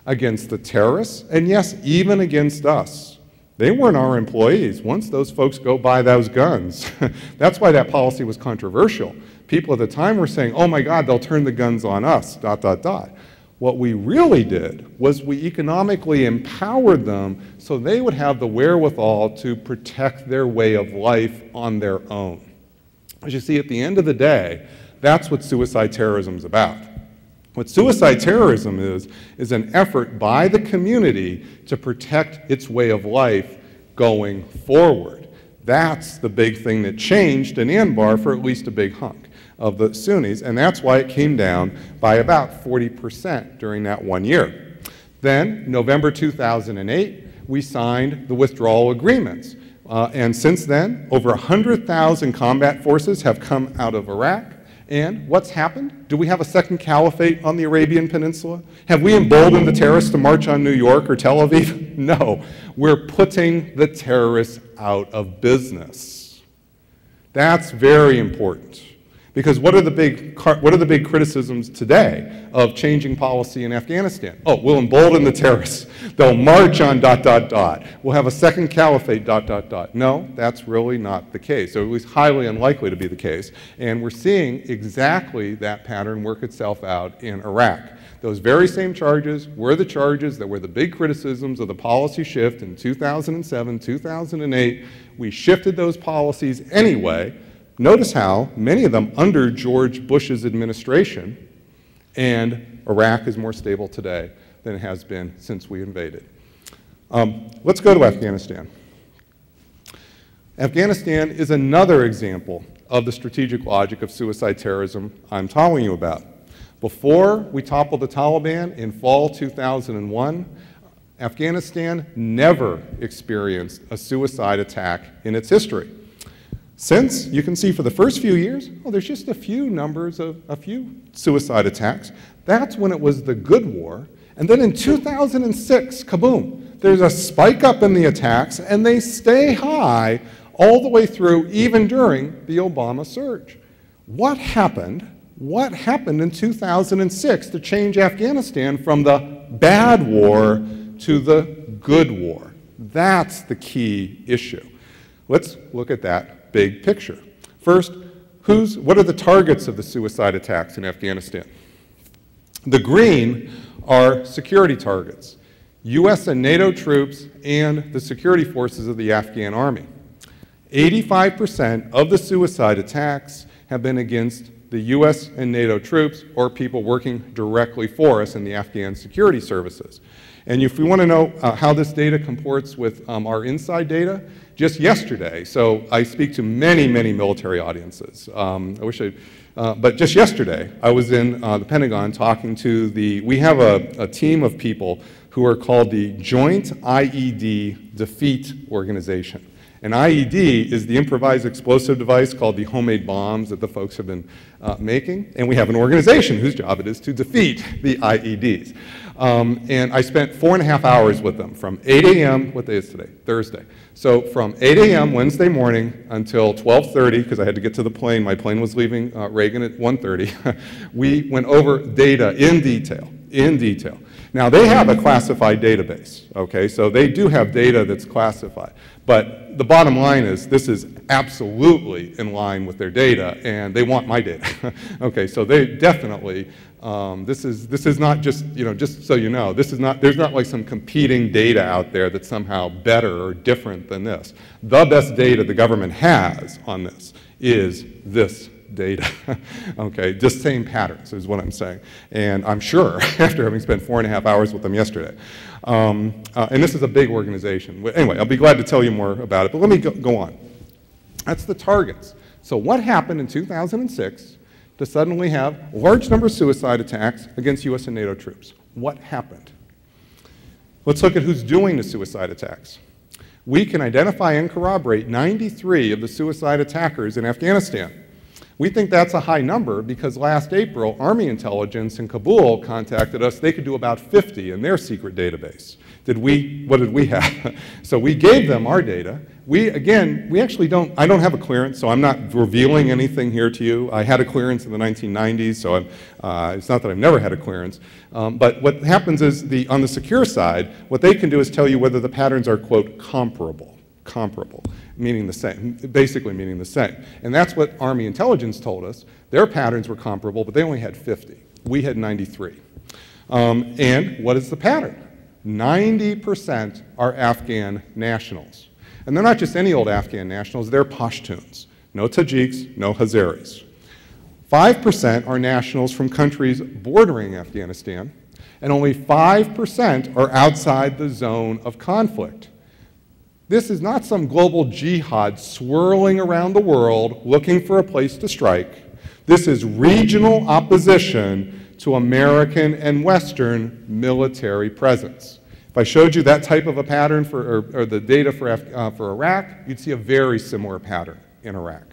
against the terrorists, and yes, even against us. They weren't our employees. Once those folks go buy those guns, that's why that policy was controversial. People at the time were saying, oh my God, they'll turn the guns on us, ... What we really did was we economically empowered them so they would have the wherewithal to protect their way of life on their own. As you see, at the end of the day, that's what suicide terrorism is about. What suicide terrorism is an effort by the community to protect its way of life going forward. That's the big thing that changed in Anbar for at least a big hunk of the Sunnis, and that's why it came down by about 40% during that 1 year. Then, November 2008, we signed the withdrawal agreements. And since then, over 100,000 combat forces have come out of Iraq. And what's happened? Do we have a second caliphate on the Arabian Peninsula? Have we emboldened the terrorists to march on New York or Tel Aviv? No. We're putting the terrorists out of business. That's very important. Because what are the big criticisms today of changing policy in Afghanistan? Oh, we'll embolden the terrorists. They'll march on ... We'll have a second caliphate ... No, that's really not the case, or at least highly unlikely to be the case. And we're seeing exactly that pattern work itself out in Iraq. Those very same charges were the charges that were the big criticisms of the policy shift in 2007, 2008. We shifted those policies anyway. Notice how many of them under George Bush's administration, and Iraq is more stable today than it has been since we invaded. Let's go to Afghanistan. Afghanistan is another example of the strategic logic of suicide terrorism I'm telling you about. Before we toppled the Taliban in fall 2001, Afghanistan never experienced a suicide attack in its history. Since, you can see for the first few years, oh, there's just a few suicide attacks. That's when it was the good war. And then in 2006, kaboom, there's a spike up in the attacks, and they stay high all the way through, even during the Obama surge. What happened? What happened in 2006 to change Afghanistan from the bad war to the good war? That's the key issue. Let's look at that big picture. First, what are the targets of the suicide attacks in Afghanistan? The green are security targets, US and NATO troops and the security forces of the Afghan army. 85% of the suicide attacks have been against the US and NATO troops or people working directly for us in the Afghan security services. And if we want to know how this data comports with our inside data, just yesterday, so I speak to many, many military audiences. But just yesterday, I was in the Pentagon talking to we have a team of people who are called the Joint IED Defeat Organization. An IED is the improvised explosive device called the homemade bombs that the folks have been making. And we have an organization whose job it is to defeat the IEDs. And I spent 4.5 hours with them from 8 a.m., what day is today? Thursday. So from 8 a.m. Wednesday morning until 12:30, because I had to get to the plane, my plane was leaving Reagan at 1:30, we went over data in detail. Now they have a classified database, okay? So they do have data that's classified. But the bottom line is this is absolutely in line with their data, and they want my data. Okay, so they definitely, this is not just, just so you know, there's not like some competing data out there that's somehow better or different than this. The best data the government has on this is this data. Okay, just same patterns is what I'm saying. And I'm sure, after having spent 4.5 hours with them yesterday, and this is a big organization. Anyway, I'll be glad to tell you more about it, but let me go on. That's the targets. So what happened in 2006 to suddenly have a large number of suicide attacks against US and NATO troops? What happened? Let's look at who's doing the suicide attacks. We can identify and corroborate 93 of the suicide attackers in Afghanistan. We think that's a high number because last April, Army intelligence in Kabul contacted us. They could do about 50 in their secret database. What did we have? So we gave them our data. We actually don't, I don't have a clearance, so I'm not revealing anything here to you. I had a clearance in the 1990s, so it's not that I've never had a clearance. But what happens is, on the secure side, what they can do is tell you whether the patterns are, quote, comparable, meaning the same, basically meaning the same. And that's what Army intelligence told us. Their patterns were comparable, but they only had 50. We had 93. And what is the pattern? 90% are Afghan nationals. And they're not just any old Afghan nationals, they're Pashtuns. No Tajiks, no Hazaris. 5% are nationals from countries bordering Afghanistan, and only 5% are outside the zone of conflict. This is not some global jihad swirling around the world looking for a place to strike. This is regional opposition to American and Western military presence. If I showed you that type of a pattern or the data for Iraq, you'd see a very similar pattern in Iraq.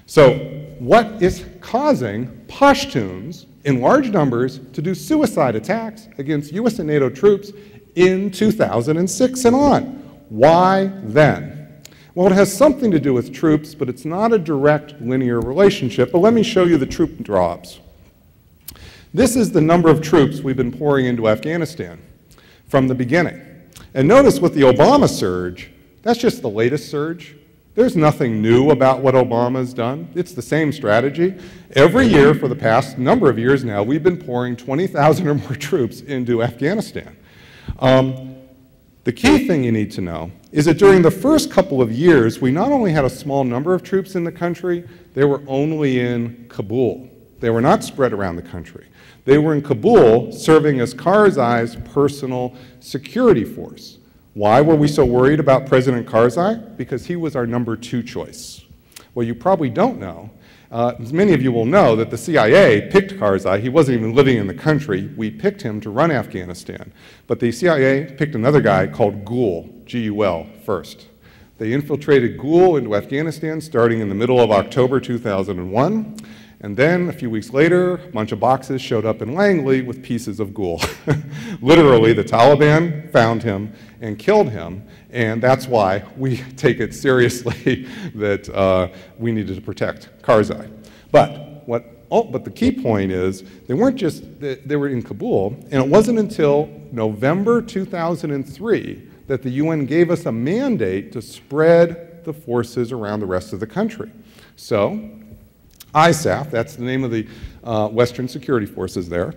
So what is causing Pashtuns in large numbers to do suicide attacks against US and NATO troops in 2006 and on? Why then? Well, it has something to do with troops, but it's not a direct linear relationship. But let me show you the troop drops. This is the number of troops we've been pouring into Afghanistan from the beginning. And notice with the Obama surge, that's just the latest surge. There's nothing new about what Obama's done. It's the same strategy. Every year for the past number of years now, we've been pouring 20,000 or more troops into Afghanistan. The key thing you need to know is that during the first couple of years, we not only had a small number of troops in the country, they were only in Kabul. They were not spread around the country. They were in Kabul serving as Karzai's personal security force. Why were we so worried about President Karzai? Because he was our number 2 choice. Well, you probably don't know. Many of you will know that the CIA picked Karzai. He wasn't even living in the country. We picked him to run Afghanistan. But the CIA picked another guy called Gul, G-U-L, first. They infiltrated Gul into Afghanistan starting in the middle of October 2001. And then, a few weeks later, a bunch of boxes showed up in Langley with pieces of Gul. Literally, the Taliban found him and killed him, and that's why we take it seriously that we needed to protect Karzai. But the key point is, they weren't just, they were in Kabul, and it wasn't until November 2003 that the UN gave us a mandate to spread the forces around the rest of the country. So, ISAF, that's the name of the Western security forces there,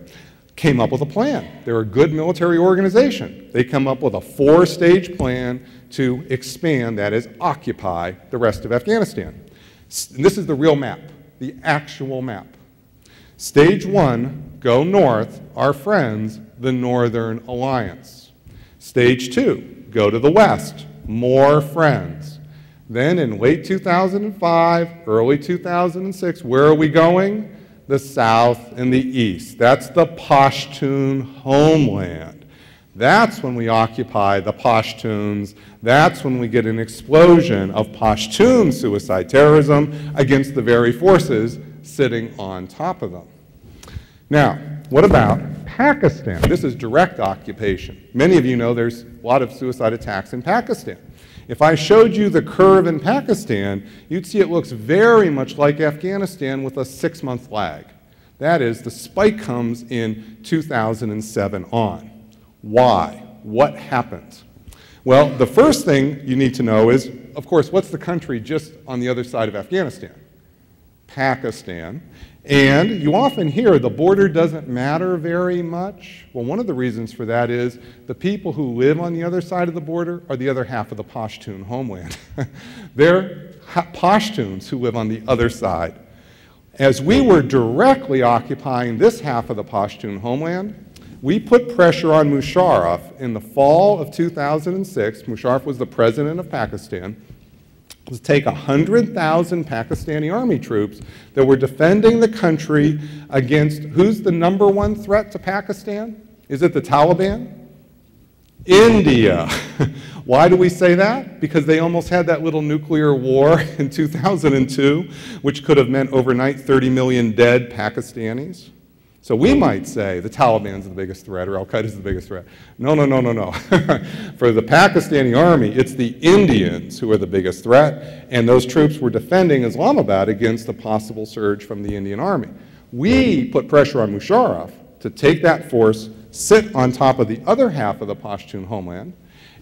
came up with a plan. They're a good military organization. They come up with a 4-stage plan to expand, that is, occupy the rest of Afghanistan. And this is the real map, the actual map. Stage 1, go north, our friends, the Northern Alliance. Stage 2, go to the west, more friends. Then in late 2005, early 2006, where are we going? The south and the east. That's the Pashtun homeland. That's when we occupy the Pashtuns. That's when we get an explosion of Pashtun suicide terrorism against the very forces sitting on top of them. Now, what about Pakistan? This is direct occupation. Many of you know there's a lot of suicide attacks in Pakistan. If I showed you the curve in Pakistan, you'd see it looks very much like Afghanistan with a 6-month lag. That is, the spike comes in 2007 on. Why? What happened? Well, the first thing you need to know is, of course, what's the country just on the other side of Afghanistan? Pakistan. And you often hear the border doesn't matter very much. Well, one of the reasons for that is the people who live on the other side of the border are the other half of the Pashtun homeland. They're Pashtuns who live on the other side. As we were directly occupying this half of the Pashtun homeland, we put pressure on Musharraf in the fall of 2006. Musharraf was the president of Pakistan. To take 100,000 Pakistani army troops that were defending the country against, who's the #1 threat to Pakistan? Is it the Taliban? India. Why do we say that? Because they almost had that little nuclear war in 2002, which could have meant overnight 30 million dead Pakistanis. So we might say the Taliban's the biggest threat or Al-Qaeda's the biggest threat. No, no, no, no, no. For the Pakistani army, it's the Indians who are the biggest threat, and those troops were defending Islamabad against a possible surge from the Indian army. We put pressure on Musharraf to take that force, sit on top of the other half of the Pashtun homeland,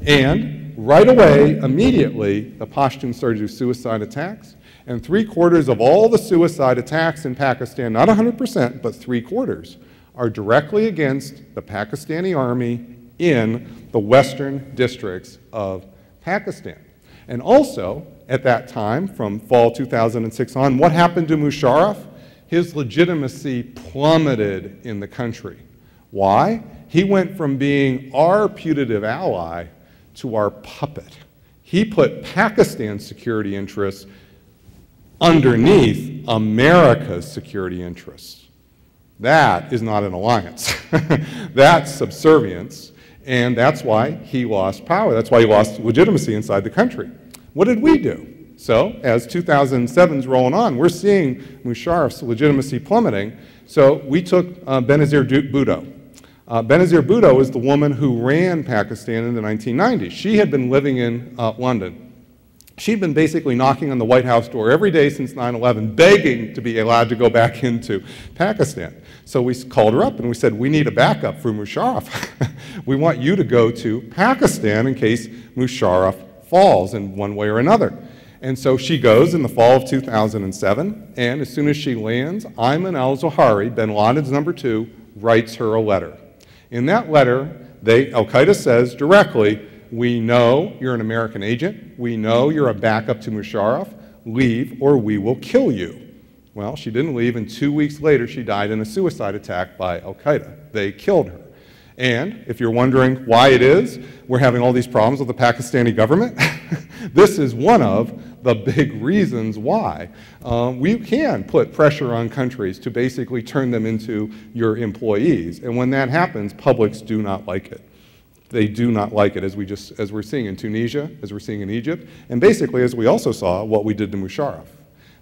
and right away, immediately, the Pashtuns started to do suicide attacks. And 3/4 of all the suicide attacks in Pakistan, not 100%, but 3/4, are directly against the Pakistani army in the western districts of Pakistan. And also, at that time, from fall 2006 on, what happened to Musharraf? His legitimacy plummeted in the country. Why? He went from being our putative ally to our puppet. He put Pakistan's security interests underneath America's security interests. That is not an alliance. That's subservience, and that's why he lost power. That's why he lost legitimacy inside the country. What did we do? So, as 2007's rolling on, we're seeing Musharraf's legitimacy plummeting, so we took Benazir Bhutto. Benazir Bhutto is the woman who ran Pakistan in the 1990s. She had been living in London. She'd been basically knocking on the White House door every day since 9/11, begging to be allowed to go back into Pakistan. So we called her up and we said, we need a backup for Musharraf. We want you to go to Pakistan in case Musharraf falls in one way or another. And so she goes in the fall of 2007, and as soon as she lands, Ayman al-Zawahiri, bin Laden's #2, writes her a letter. In that letter, Al-Qaeda says directly, we know you're an American agent. We know you're a backup to Musharraf. Leave or we will kill you. Well, she didn't leave, and 2 weeks later she died in a suicide attack by Al-Qaeda. They killed her. And if you're wondering why it is we're having all these problems with the Pakistani government, this is one of the big reasons why. We can put pressure on countries to basically turn them into your employees. And when that happens, publics do not like it. They do not like it, as we're seeing in Tunisia, as we're seeing in Egypt, and basically as we also saw what we did to Musharraf.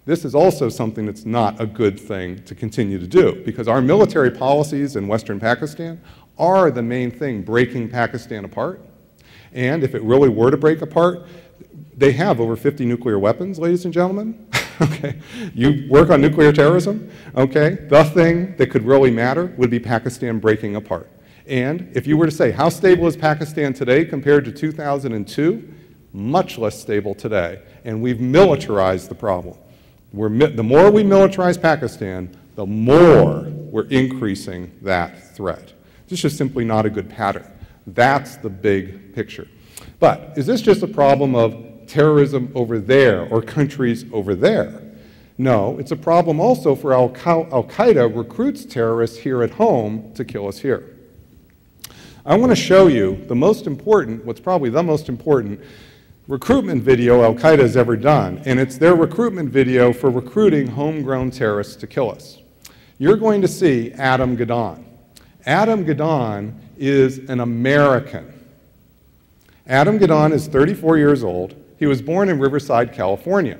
This is also something that's not a good thing to continue to do, because our military policies in Western Pakistan are the main thing breaking Pakistan apart. And if it really were to break apart, they have over 50 nuclear weapons, ladies and gentlemen. Okay, you work on nuclear terrorism, okay? The thing that could really matter would be Pakistan breaking apart. And if you were to say, how stable is Pakistan today compared to 2002? Much less stable today. And we've militarized the problem. The more we militarize Pakistan, the more we're increasing that threat. This is simply not a good pattern. That's the big picture. But is this just a problem of terrorism over there or countries over there? No, it's a problem also for Al-Qaeda recruits terrorists here at home to kill us here. I want to show you the most important, what's probably the most important recruitment video Al-Qaeda has ever done, and it's their recruitment video for recruiting homegrown terrorists to kill us. You're going to see Adam Gadon. Adam Gadon is an American. Adam Gadon is 34 years old. He was born in Riverside, California.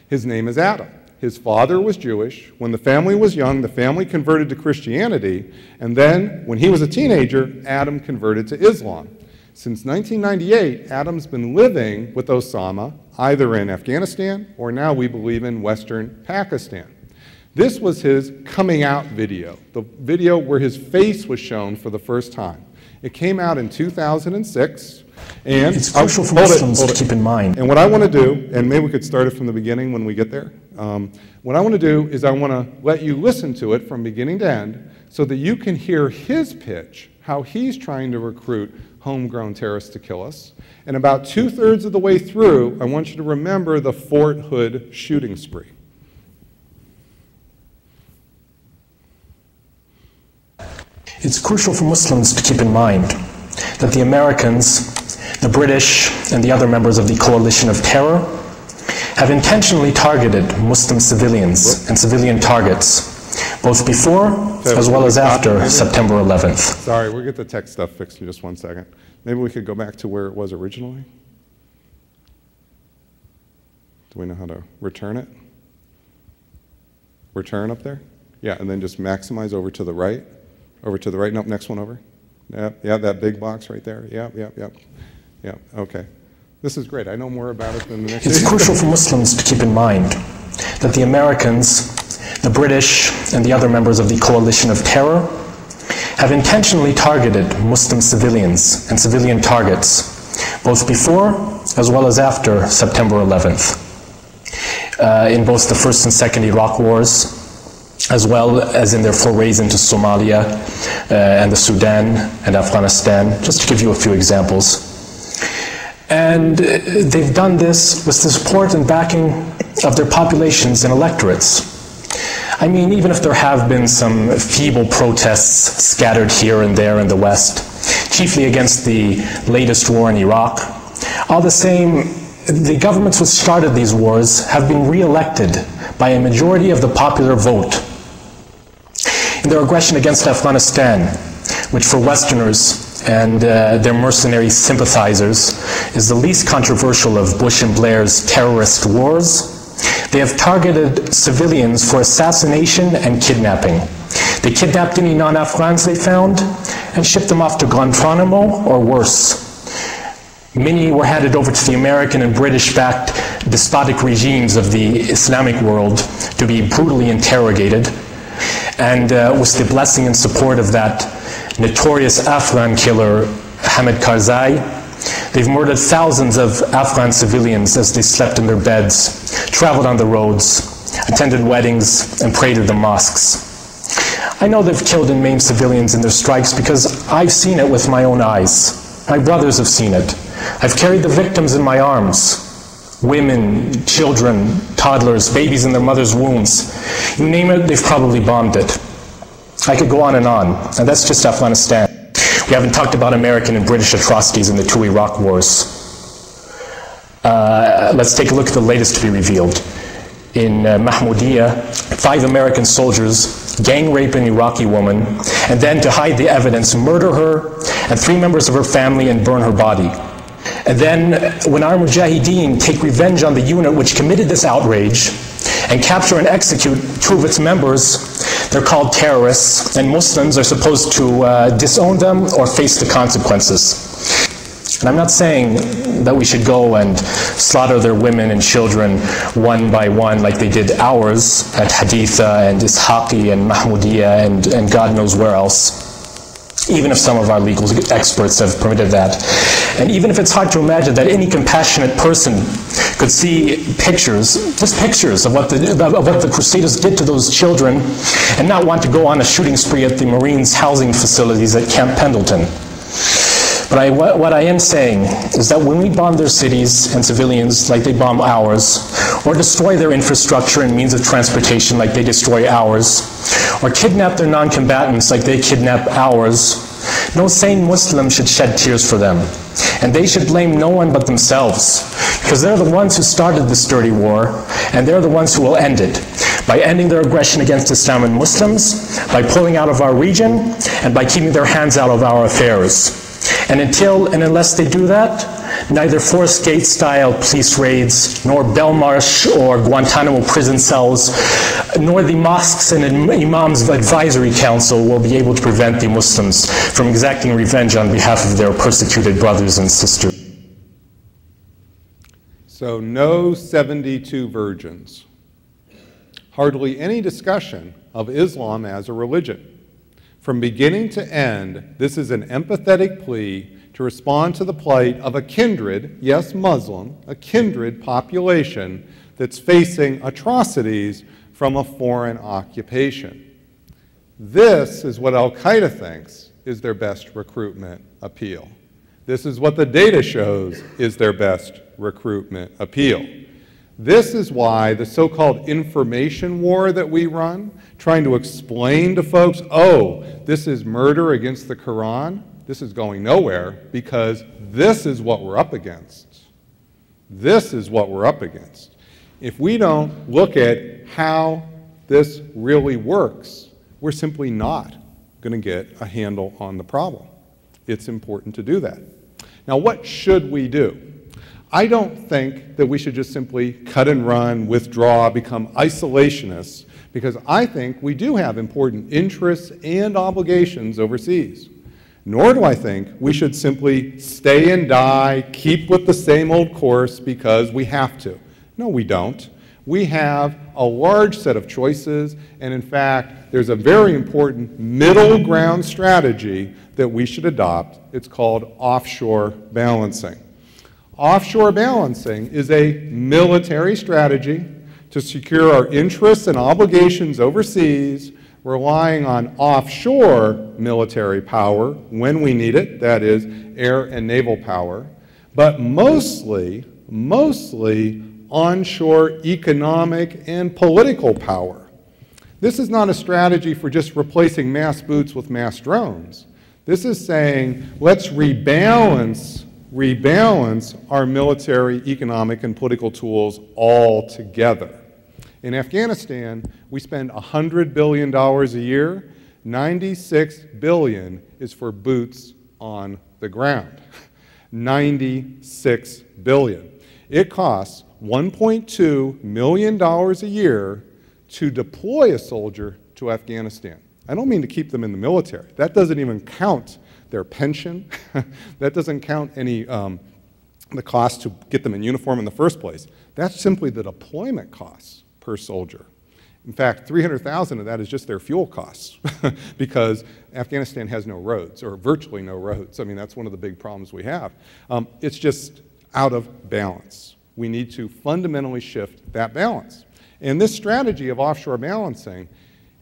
His name is Adam. His father was Jewish. When the family was young, the family converted to Christianity, and then when he was a teenager, Adam converted to Islam. Since 1998, Adam's been living with Osama, either in Afghanistan or now we believe in Western Pakistan. This was his coming out video, the video where his face was shown for the first time. It came out in 2006. And
it's crucial for Muslims to keep in mind.
And what I want to do, and maybe we could start it from the beginning when we get there. What I want to do is I want to let you listen to it from beginning to end so that you can hear his pitch, how he's trying to recruit homegrown terrorists to kill us. And about 2/3 of the way through, I want you to remember the Fort Hood shooting spree.
It's crucial for Muslims to keep in mind that the Americans, the British, and the other members of the coalition of terror have intentionally targeted Muslim civilians and civilian targets, both before as well as after September 11th.
Sorry, we'll get the tech stuff fixed in just 1 second. Maybe we could go back to where it was originally. Do we know how to return it? Return up there? Yeah, and then just maximize over to the right. Over to the right. Nope, next one over. Yep, yeah, that big box right there. Yep, yep, yep. Yep, okay. This is great. I know more about it than the next.
It's crucial for Muslims to keep in mind that the Americans, the British, and the other members of the coalition of terror have intentionally targeted Muslim civilians and civilian targets, both before as well as after September 11th, in both the first and second Iraq wars, as well as in their forays into Somalia and the Sudan and Afghanistan, just to give you a few examples. And they've done this with the support and backing of their populations and electorates. I mean, even if there have been some feeble protests scattered here and there in the West, chiefly against the latest war in Iraq, all the same, the governments which started these wars have been re-elected by a majority of the popular vote. In their aggression against Afghanistan, which for Westerners and their mercenary sympathizers is the least controversial of Bush and Blair's terrorist wars, they have targeted civilians for assassination and kidnapping. They kidnapped any non-Afghans they found and shipped them off to Guantanamo or worse. Many were handed over to the American and British-backed despotic regimes of the Islamic world to be brutally interrogated. And with the blessing and support of that notorious Afghan killer, Hamid Karzai, they've murdered thousands of Afghan civilians as they slept in their beds, traveled on the roads, attended weddings, and prayed at the mosques. I know they've killed and maimed civilians in their strikes because I've seen it with my own eyes. My brothers have seen it. I've carried the victims in my arms. Women, children, toddlers, babies in their mother's wombs. You name it, they've probably bombed it. I could go on, and that's just Afghanistan. We haven't talked about American and British atrocities in the two Iraq wars. Let's take a look at the latest to be revealed. In Mahmoudiya, 5 American soldiers gang rape an Iraqi woman, and then to hide the evidence, murder her and 3 members of her family and burn her body. And then, when our Mujahideen take revenge on the unit which committed this outrage and capture and execute 2 of its members, they're called terrorists, and Muslims are supposed to disown them or face the consequences. And I'm not saying that we should go and slaughter their women and children one by one like they did ours at Haditha and Ishaqi and Mahmoudiya and God knows where else, even if some of our legal experts have permitted that. And even if it's hard to imagine that any compassionate person could see pictures, just pictures of what the Crusaders did to those children and not want to go on a shooting spree at the Marines' housing facilities at Camp Pendleton. But what I am saying is that when we bomb their cities and civilians like they bomb ours, or destroy their infrastructure and means of transportation like they destroy ours, or kidnap their non-combatants like they kidnap ours, no sane Muslim should shed tears for them. And they should blame no one but themselves, because they're the ones who started this dirty war, and they're the ones who will end it, by ending their aggression against Islam and Muslims, by pulling out of our region, and by keeping their hands out of our affairs. And until and unless they do that, neither Forest Gate-style police raids, nor Belmarsh or Guantanamo prison cells, nor the Mosques and Imams Advisory Council will be able to prevent the Muslims from exacting revenge on behalf of their persecuted brothers and sisters.
So no 72 virgins. Hardly any discussion of Islam as a religion. From beginning to end, this is an empathetic plea to respond to the plight of a kindred, yes, Muslim, a kindred population that's facing atrocities from a foreign occupation. This is what Al-Qaeda thinks is their best recruitment appeal. This is what the data shows is their best recruitment appeal. This is why the so-called information war that we run, trying to explain to folks, oh, this is murder against the Quran, this is going nowhere, because this is what we're up against. This is what we're up against. If we don't look at how this really works, we're simply not going to get a handle on the problem. It's important to do that. Now, what should we do? I don't think that we should just simply cut and run, withdraw, become isolationists, because I think we do have important interests and obligations overseas. Nor do I think we should simply stay and die, keep with the same old course because we have to. No, we don't. We have a large set of choices, and in fact, there's a very important middle ground strategy that we should adopt. It's called offshore balancing. Offshore balancing is a military strategy to secure our interests and obligations overseas, relying on offshore military power when we need it, that is, air and naval power, but mostly onshore economic and political power. This is not a strategy for just replacing mass boots with mass drones. This is saying, let's rebalance our military, economic, and political tools all together. In Afghanistan, we spend $100 billion a year. $96 billion is for boots on the ground. $96 billion. It costs $1.2 million a year to deploy a soldier to Afghanistan. I don't mean to keep them in the military. That doesn't even count their pension. That doesn't count any the cost to get them in uniform in the first place. That's simply the deployment costs per soldier. In fact, $300,000 of that is just their fuel costs because Afghanistan has no roads, or virtually no roads. I mean, that's one of the big problems we have. It's just out of balance. We need to fundamentally shift that balance. And this strategy of offshore balancing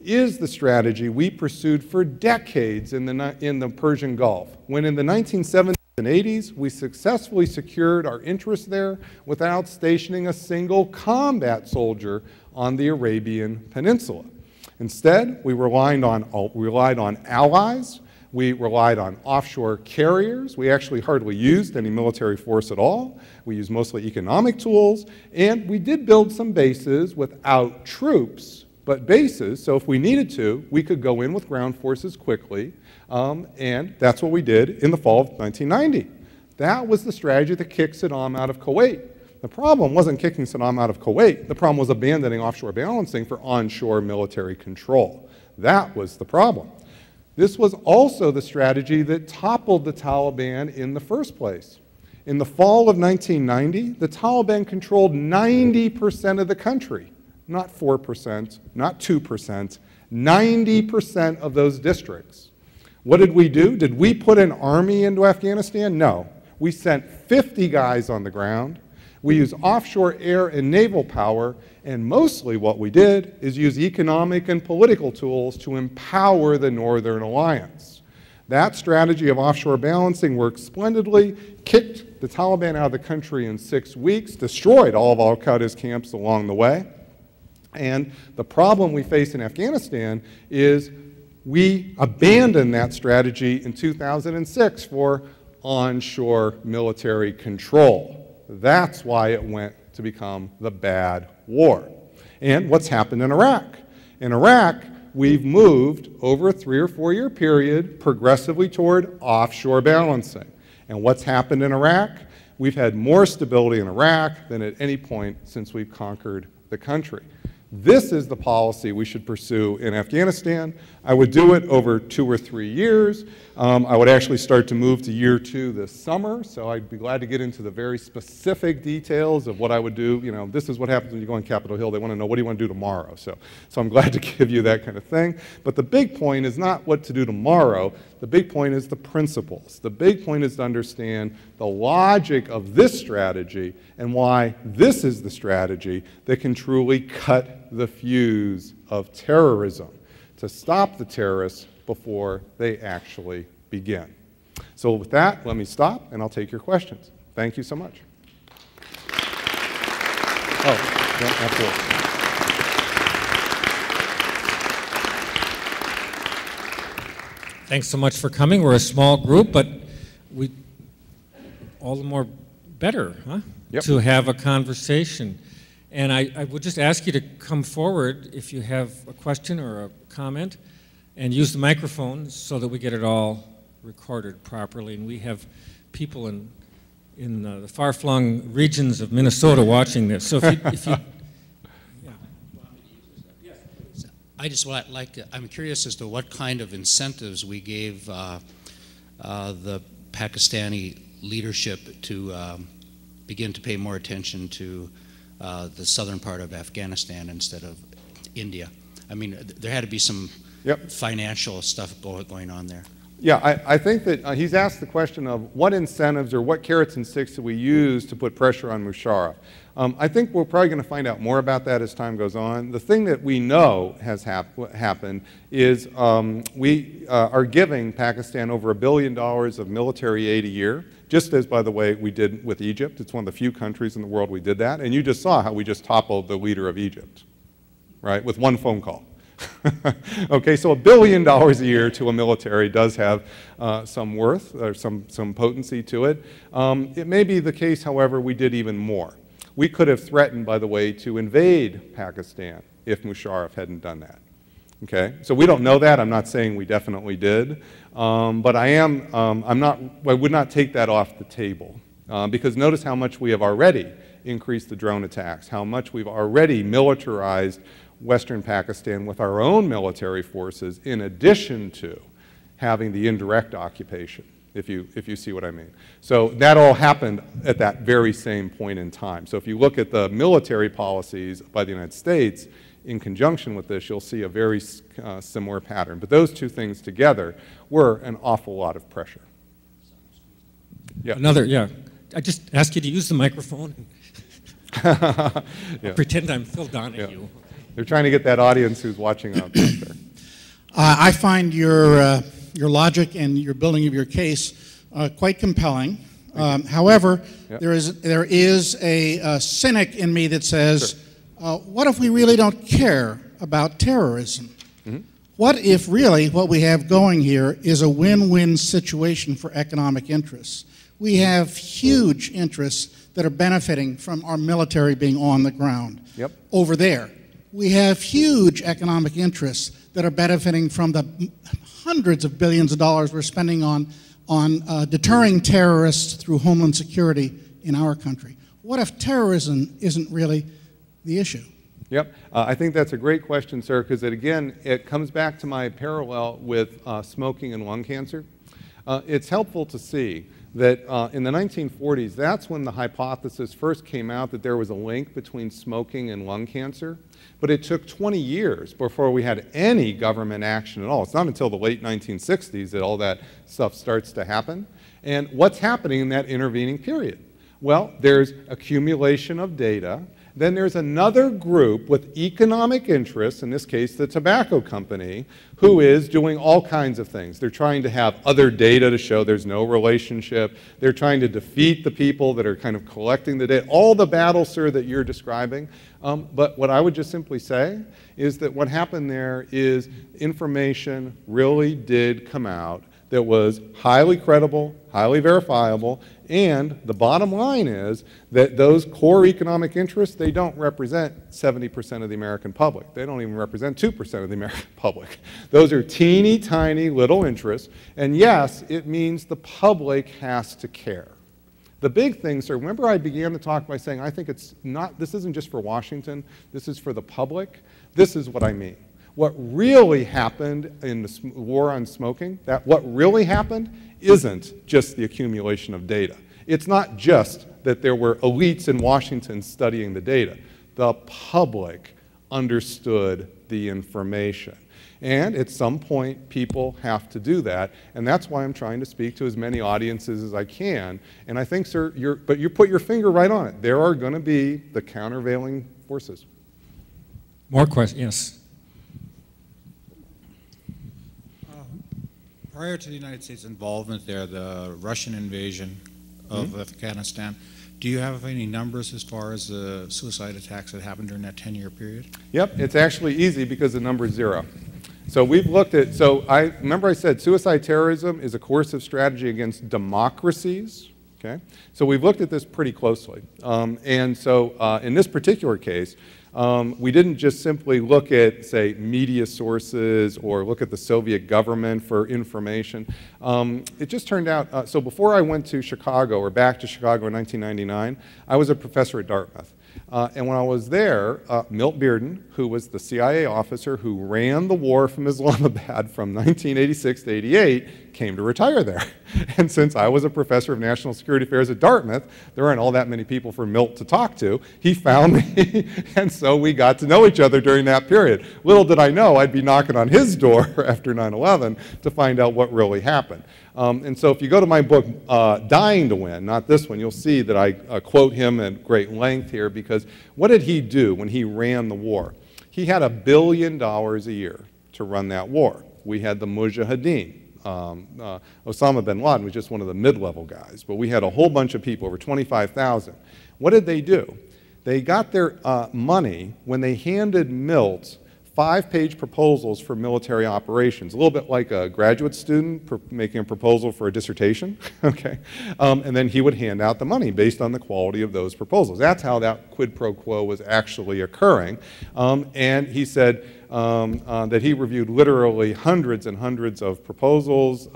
is the strategy we pursued for decades in the Persian Gulf, when in the 1970s and 80s, we successfully secured our interests there without stationing a single combat soldier on the Arabian Peninsula. Instead, we relied on allies, we relied on offshore carriers, we actually hardly used any military force at all, we used mostly economic tools, and we did build some bases without troops, but bases, so if we needed to, we could go in with ground forces quickly, and that's what we did in the fall of 1990. That was the strategy that kicked Saddam out of Kuwait. The problem wasn't kicking Saddam out of Kuwait. The problem was abandoning offshore balancing for onshore military control. That was the problem. This was also the strategy that toppled the Taliban in the first place. In the fall of 1990, the Taliban controlled 90% of the country. Not 4%, not 2%, 90% of those districts. What did we do? Did we put an army into Afghanistan? No. We sent 50 guys on the ground. We used offshore air and naval power, and mostly what we did is use economic and political tools to empower the Northern Alliance. That strategy of offshore balancing worked splendidly, kicked the Taliban out of the country in 6 weeks, destroyed all of al-Qaeda's camps along the way. And the problem we face in Afghanistan is we abandoned that strategy in 2006 for onshore military control. That's why it went to become the bad war. And what's happened in Iraq? In Iraq, we've moved over a 3 or 4 year period progressively toward offshore balancing. And what's happened in Iraq? We've had more stability in Iraq than at any point since we've conquered the country. This is the policy we should pursue in Afghanistan. I would do it over 2 or 3 years. I would actually start to move to year 2 this summer, so I'd be glad to get into the very specific details of what I would do. You know, this is what happens when you go on Capitol Hill. They want to know, what do you want to do tomorrow? So I'm glad to give you that kind of thing. But the big point is not what to do tomorrow. The big point is the principles. The big point is to understand the logic of this strategy and why this is the strategy that can truly cut the fuse of terrorism, to stop the terrorists before they actually begin. So with that, let me stop and I'll take your questions. Thank you so much. Oh, yeah, absolutely.
Thanks so much for coming. We're a small group, but we all the more better, huh?
Yep.
To have a conversation. And I would just ask you to come forward if you have a question or a comment, and use the microphone so that we get it all recorded properly. And we have people in in the far-flung regions of Minnesota watching this. So if you
I'm curious as to what kind of incentives we gave the Pakistani leadership to begin to pay more attention to the southern part of Afghanistan instead of India. I mean, there had to be some financial stuff going on there.
Yeah, I think that he's asked the question of what incentives or what carrots and sticks do we use to put pressure on Musharraf. I think we're probably going to find out more about that as time goes on. The thing that we know has happened is we are giving Pakistan over $1 billion of military aid a year, just as, by the way, we did with Egypt. It's one of the few countries in the world we did that. And you just saw how we just toppled the leader of Egypt, right, with one phone call. Okay, so $1 billion a year to a military does have some worth or some potency to it. It may be the case, however, we did even more. We could have threatened, by the way, to invade Pakistan if Musharraf hadn't done that. Okay, so we don't know that. I'm not saying we definitely did, but I would not take that off the table because notice how much we have already increased the drone attacks, how much we've already militarized Western Pakistan with our own military forces in addition to having the indirect occupation, if you see what I mean. So that all happened at that very same point in time. So if you look at the military policies by the United States in conjunction with this, you'll see a very similar pattern. But those two things together were an awful lot of pressure. Yeah.
I just ask you to use the microphone.
Yeah.
Pretend I'm Phil Donahue.
They're trying to get that audience who's watching out there.
I find your logic and your building of your case quite compelling. However, there is a cynic in me that says, what if we really don't care about terrorism? Mm-hmm. What if really what we have going here is a win-win situation for economic interests? We have huge interests that are benefiting from our military being on the ground over there. We have huge economic interests that are benefiting from the hundreds of billions of dollars we're spending on deterring terrorists through homeland security in our country. What if terrorism isn't really the issue?
Yep, I think that's a great question, sir, because it comes back to my parallel with smoking and lung cancer. It's helpful to see that in the 1940s, that's when the hypothesis first came out that there was a link between smoking and lung cancer. But it took 20 years before we had any government action at all. It's not until the late 1960s that all that stuff starts to happen. And what's happening in that intervening period? Well, there's accumulation of data. Then there's another group with economic interests, in this case the tobacco company, who is doing all kinds of things. They're trying to have other data to show there's no relationship. They're trying to defeat the people that are kind of collecting the data. All the battles, sir, that you're describing. But what I would just simply say is that what happened there is information really did come out that was highly credible, highly verifiable, and the bottom line is that those core economic interests, they don't represent 70% of the American public. They don't even represent 2% of the American public. Those are teeny tiny little interests, and yes, it means the public has to care. The big thing, sir, remember I began the talk by saying I think this isn't just for Washington, this is for the public. This is what I mean. What really happened in the war on smoking, what really happened isn't just the accumulation of data. It's not just that there were elites in Washington studying the data. The public understood the information. And at some point, people have to do that. And that's why I'm trying to speak to as many audiences as I can. And I think, sir, but you put your finger right on it. There are going to be the countervailing forces.
More questions? Yes.
Prior to the United States' involvement there, the Russian invasion of Afghanistan, do you have any numbers as far as the suicide attacks that happened during that 10-year period?
Yep, it's actually easy because the number is 0. So we've looked at, remember I said suicide terrorism is a coercive strategy against democracies, okay? So we've looked at this pretty closely. And so in this particular case, We didn't just simply look at, say, media sources or look at the Soviet government for information. It just turned out, so before I went to Chicago, or back to Chicago in 1999, I was a professor at Dartmouth. And when I was there, Milt Bearden, who was the CIA officer who ran the war from Islamabad from 1986 to 88, came to retire there. And since I was a professor of national security affairs at Dartmouth, there aren't all that many people for Milt to talk to. He found me, and so we got to know each other during that period. Little did I know I'd be knocking on his door after 9/11 to find out what really happened. And so if you go to my book, Dying to Win, not this one, you'll see that I quote him at great length here, because what did he do when he ran the war? He had $1 billion a year to run that war. We had the Mujahideen. Osama bin Laden was just one of the mid-level guys, but we had a whole bunch of people, over 25,000. What did they do? They got their money when they handed Milt 5-page proposals for military operations, a little bit like a graduate student making a proposal for a dissertation, okay? And then he would hand out the money based on the quality of those proposals. That's how that quid pro quo was actually occurring. And he said that he reviewed literally hundreds and hundreds of proposals,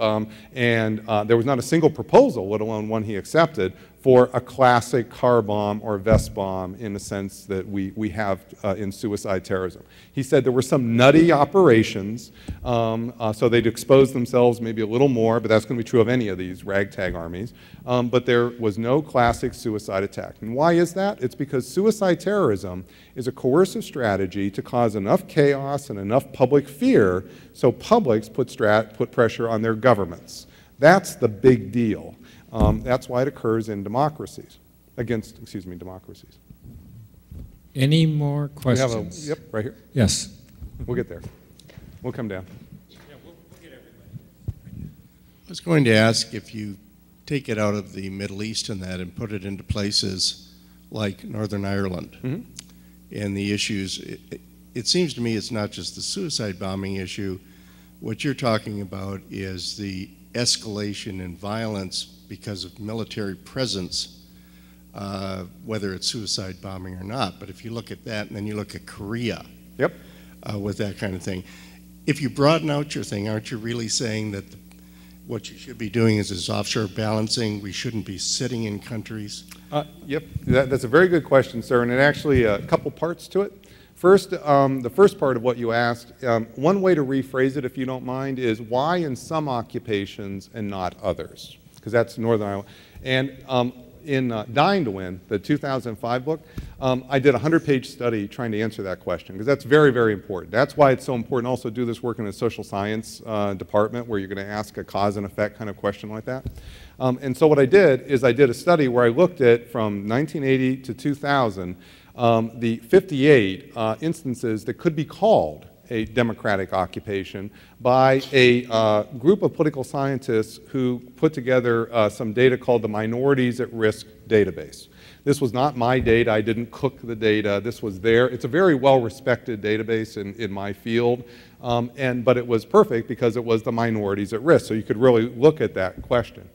and there was not a single proposal, let alone one he accepted, for a classic car bomb or vest bomb in the sense that we have in suicide terrorism. He said there were some nutty operations, so they'd expose themselves maybe a little more, but that's going to be true of any of these ragtag armies. But there was no classic suicide attack. And why is that? It's because suicide terrorism is a coercive strategy to cause enough chaos and enough public fear so publics put pressure on their governments. That's the big deal. That's why it occurs in democracies, democracies.
Any more questions?
Yep, right here.
Yes.
We'll get there. We'll come down.
Yeah, we'll get everybody.
I was going to ask if you take it out of the Middle East and that and put it into places like Northern Ireland and the issues. It seems to me it's not just the suicide bombing issue. What you're talking about is the escalation in violence because of military presence, whether it's suicide bombing or not. But if you look at that and then you look at Korea with that kind of thing, if you broaden out your thing, aren't you really saying that what you should be doing is offshore balancing? We shouldn't be sitting in countries?
Yep, that's a very good question, sir, and it actually a couple parts to it. First, the first part of what you asked, one way to rephrase it, if you don't mind, is why in some occupations and not others? Because that's Northern Ireland. And in Dying to Win, the 2005 book, I did a 100-page study trying to answer that question, because that's very, very important. That's why it's so important also to do this work in the social science department, where you're going to ask a cause and effect kind of question like that. And so what I did is I did a study where I looked at, from 1980 to 2000, the 58 instances that could be called a democratic occupation by a group of political scientists who put together some data called the Minorities at Risk database. This was not my data. I didn't cook the data. This was there. It's a very well-respected database in my field, but it was perfect because it was the minorities at risk, so you could really look at that question.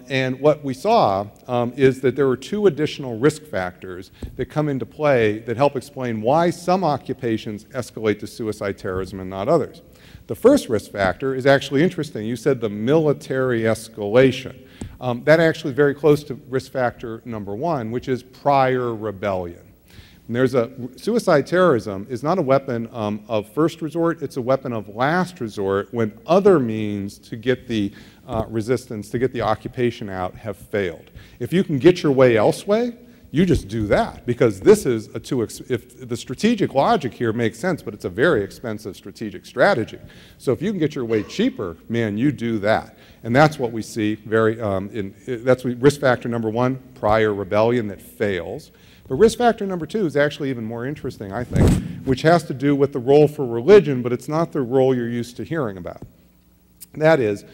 And what we saw is that there were two additional risk factors that come into play that help explain why some occupations escalate to suicide terrorism and not others. The first risk factor is actually interesting. You said the military escalation. That actually is very close to risk factor number one, which is prior rebellion. And suicide terrorism is not a weapon of first resort, it's a weapon of last resort when other means to get the resistance, to get the occupation out, have failed. If you can get your way elsewhere, you just do that, because this is if the strategic logic here makes sense, but it's a very expensive strategic strategy. So if you can get your way cheaper, man, you do that. And that's what we see that's risk factor number one, prior rebellion that fails. But risk factor number two is actually even more interesting, I think, which has to do with the role for religion, but it's not the role you're used to hearing about. That is,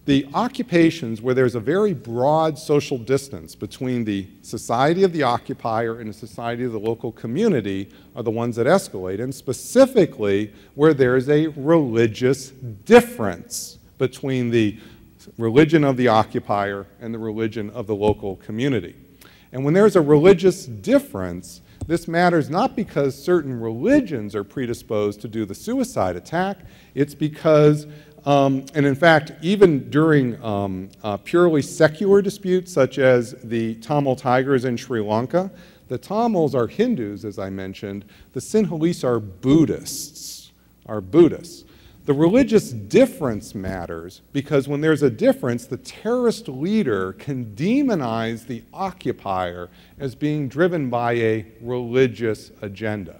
the occupations where there's a very broad social distance between the society of the occupier and the society of the local community are the ones that escalate, and specifically where there's a religious difference between the religion of the occupier and the religion of the local community. And when there's a religious difference, This matters not because certain religions are predisposed to do the suicide attack. It's because, and in fact, even during purely secular disputes, such as the Tamil Tigers in Sri Lanka, the Tamils are Hindus, as I mentioned. The Sinhalese are Buddhists. The religious difference matters because when there's a difference, the terrorist leader can demonize the occupier as being driven by a religious agenda.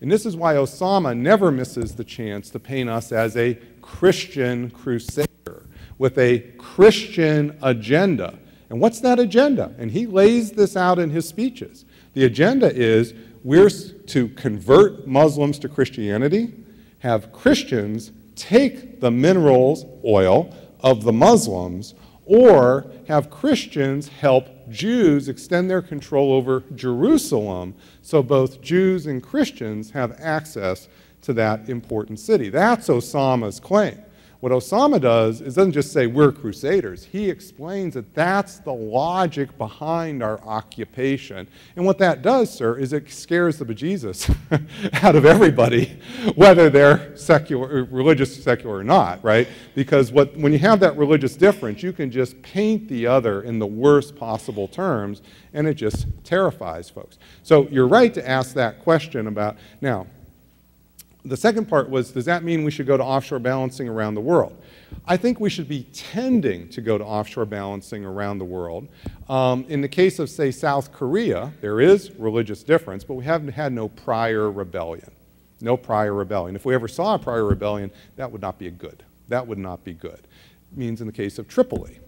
And this is why Osama never misses the chance to paint us as a Christian crusader with a Christian agenda. And what's that agenda? And he lays this out in his speeches. The agenda is we're to convert Muslims to Christianity, have Christians take the minerals, oil, of the Muslims, or have Christians help Jews extend their control over Jerusalem so both Jews and Christians have access to that important city. That's Osama's claim. What Osama does is doesn't just say we're crusaders. He explains that that's the logic behind our occupation. And what that does, sir, is it scares the bejesus out of everybody, whether they're secular, religious, secular or not, right? Because when you have that religious difference, you can just paint the other in the worst possible terms, and it just terrifies folks. So you're right to ask that question about, now, the second part was, does that mean we should go to offshore balancing around the world? I think we should be tending to go to offshore balancing around the world. In the case of, say, South Korea, there is religious difference, but we haven't had no prior rebellion. No prior rebellion. If we ever saw a prior rebellion, that would not be good. That would not be good. It means in the case of Tripoli,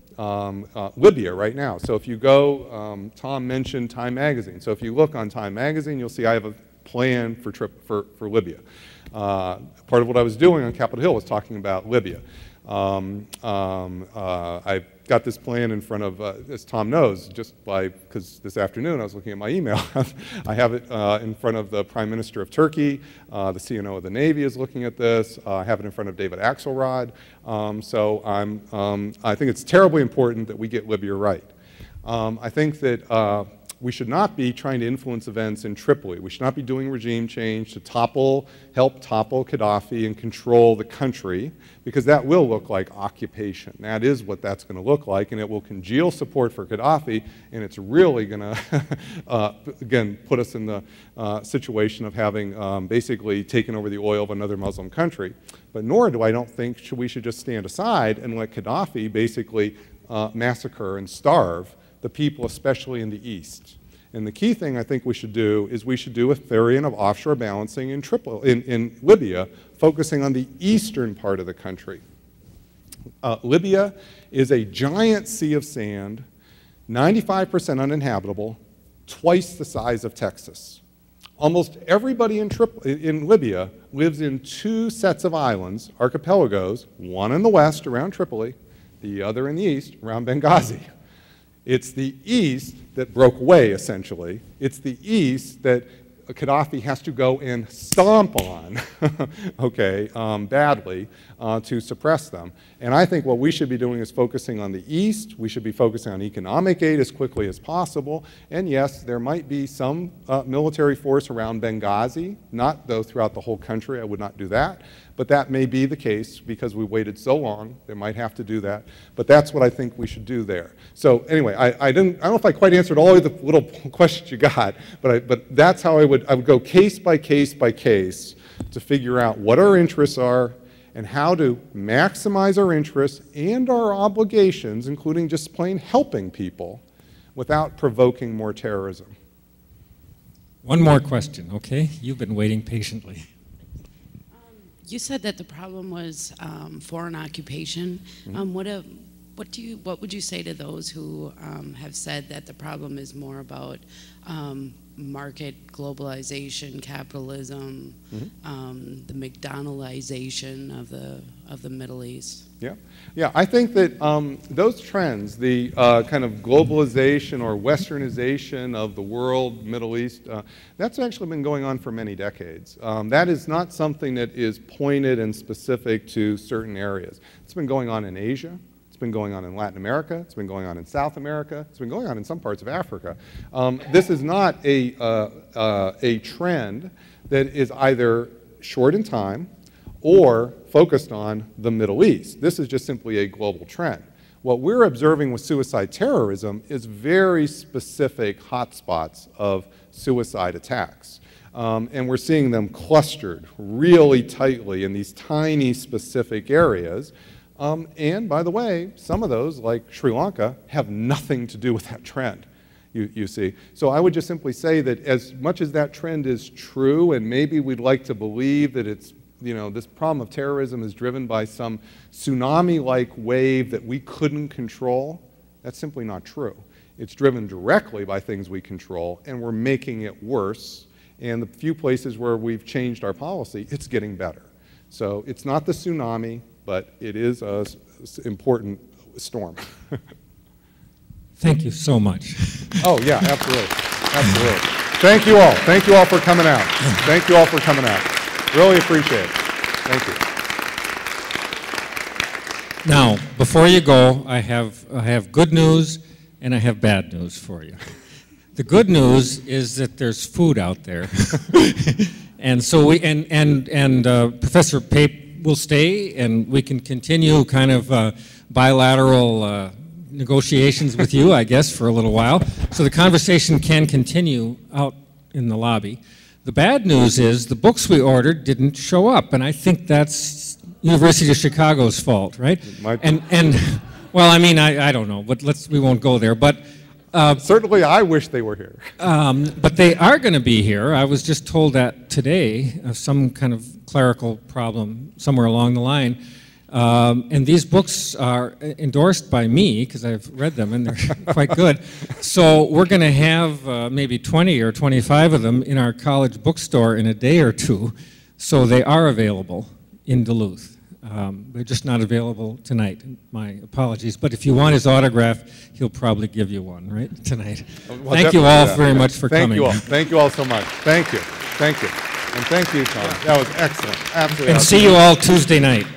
Libya right now. So if you go, Tom mentioned Time Magazine. So if you look on Time Magazine, you'll see I have a plan for Libya. Part of what I was doing on Capitol Hill was talking about Libya. I got this plan in front of, as Tom knows, because this afternoon I was looking at my email. I have it in front of the Prime Minister of Turkey. The CNO of the Navy is looking at this. I have it in front of David Axelrod. So I think it's terribly important that we get Libya right. I think that we should not be trying to influence events in Tripoli. We should not be doing regime change to help topple Gaddafi and control the country, because that will look like occupation. That is what that's going to look like, and it will congeal support for Gaddafi, and it's really going to, again, put us in the situation of having basically taken over the oil of another Muslim country. But nor do I don't think we should just stand aside and let Gaddafi basically massacre and starve the people, especially in the East. And the key thing I think we should do is we should do a variant of offshore balancing in Libya, focusing on the eastern part of the country. Libya is a giant sea of sand, 95% uninhabitable, twice the size of Texas. Almost everybody in Libya lives in two sets of islands, archipelagos, one in the west around Tripoli, the other in the east around Benghazi. It's the East that broke away, essentially. It's the East that Gaddafi has to go and stomp on, okay, badly, to suppress them. And I think what we should be doing is focusing on the East. We should be focusing on economic aid as quickly as possible. And yes, there might be some military force around Benghazi, not though throughout the whole country. I would not do that. But that may be the case because we waited so long. They might have to do that. But that's what I think we should do there. So anyway, I don't know if I quite answered all of the little questions you got, but that's how I would go case by case by case to figure out what our interests are and how to maximize our interests and our obligations, including just plain helping people, without provoking more terrorism.
One more question, okay? You've been waiting patiently.
You said that the problem was foreign occupation. What would you say to those who have said that the problem is more about market globalization, capitalism, the McDonaldization of the Middle East?
Yeah. I think that those trends, the kind of globalization or westernization of the world, Middle East, that's actually been going on for many decades. That is not something that is pointed and specific to certain areas. It's been going on in Asia. It's been going on in Latin America. It's been going on in South America. It's been going on in some parts of Africa. This is not a trend that is either short in time or focused on the Middle East. This is just simply a global trend. What we're observing with suicide terrorism is very specific hotspots of suicide attacks. And we're seeing them clustered really tightly in these tiny specific areas. And by the way, some of those, like Sri Lanka, have nothing to do with that trend, you see. So I would just simply say that as much as that trend is true, and maybe we'd like to believe that it's, you know, this problem of terrorism is driven by some tsunami-like wave that we couldn't control, that's simply not true. It's driven directly by things we control, and we're making it worse. And the few places where we've changed our policy, it's getting better. So it's not the tsunami, but it is an important storm.
Thank you so much.
Oh, yeah, absolutely. Absolutely. Thank you all. Thank you all for coming out. Thank you all for coming out. Really appreciate it. Thank you.
Now, before you go, I have good news and I have bad news for you. The good news is that there's food out there. And so we, Professor Pape will stay, and we can continue kind of bilateral negotiations with you, I guess, for a little while. So the conversation can continue out in the lobby. The bad news is the books we ordered didn't show up, and I think that's University of Chicago's fault, right? And well, I mean, I don't know, but we won't go there. But
certainly, I wish they were here.
But they are going to be here. I was just told that today, some kind of clerical problem somewhere along the line. And these books are endorsed by me because I've read them and they're quite good. So we're going to have maybe 20 or 25 of them in our college bookstore in a day or two. So they are available in Duluth. They're just not available tonight. My apologies. But if you want his autograph, he'll probably give you one, right, tonight.
Well,
thank you all very much for coming.
Thank you all. Thank you all so much. Thank you. Thank you. And thank you, Tom. That was excellent. Absolutely.
And see you all Tuesday night.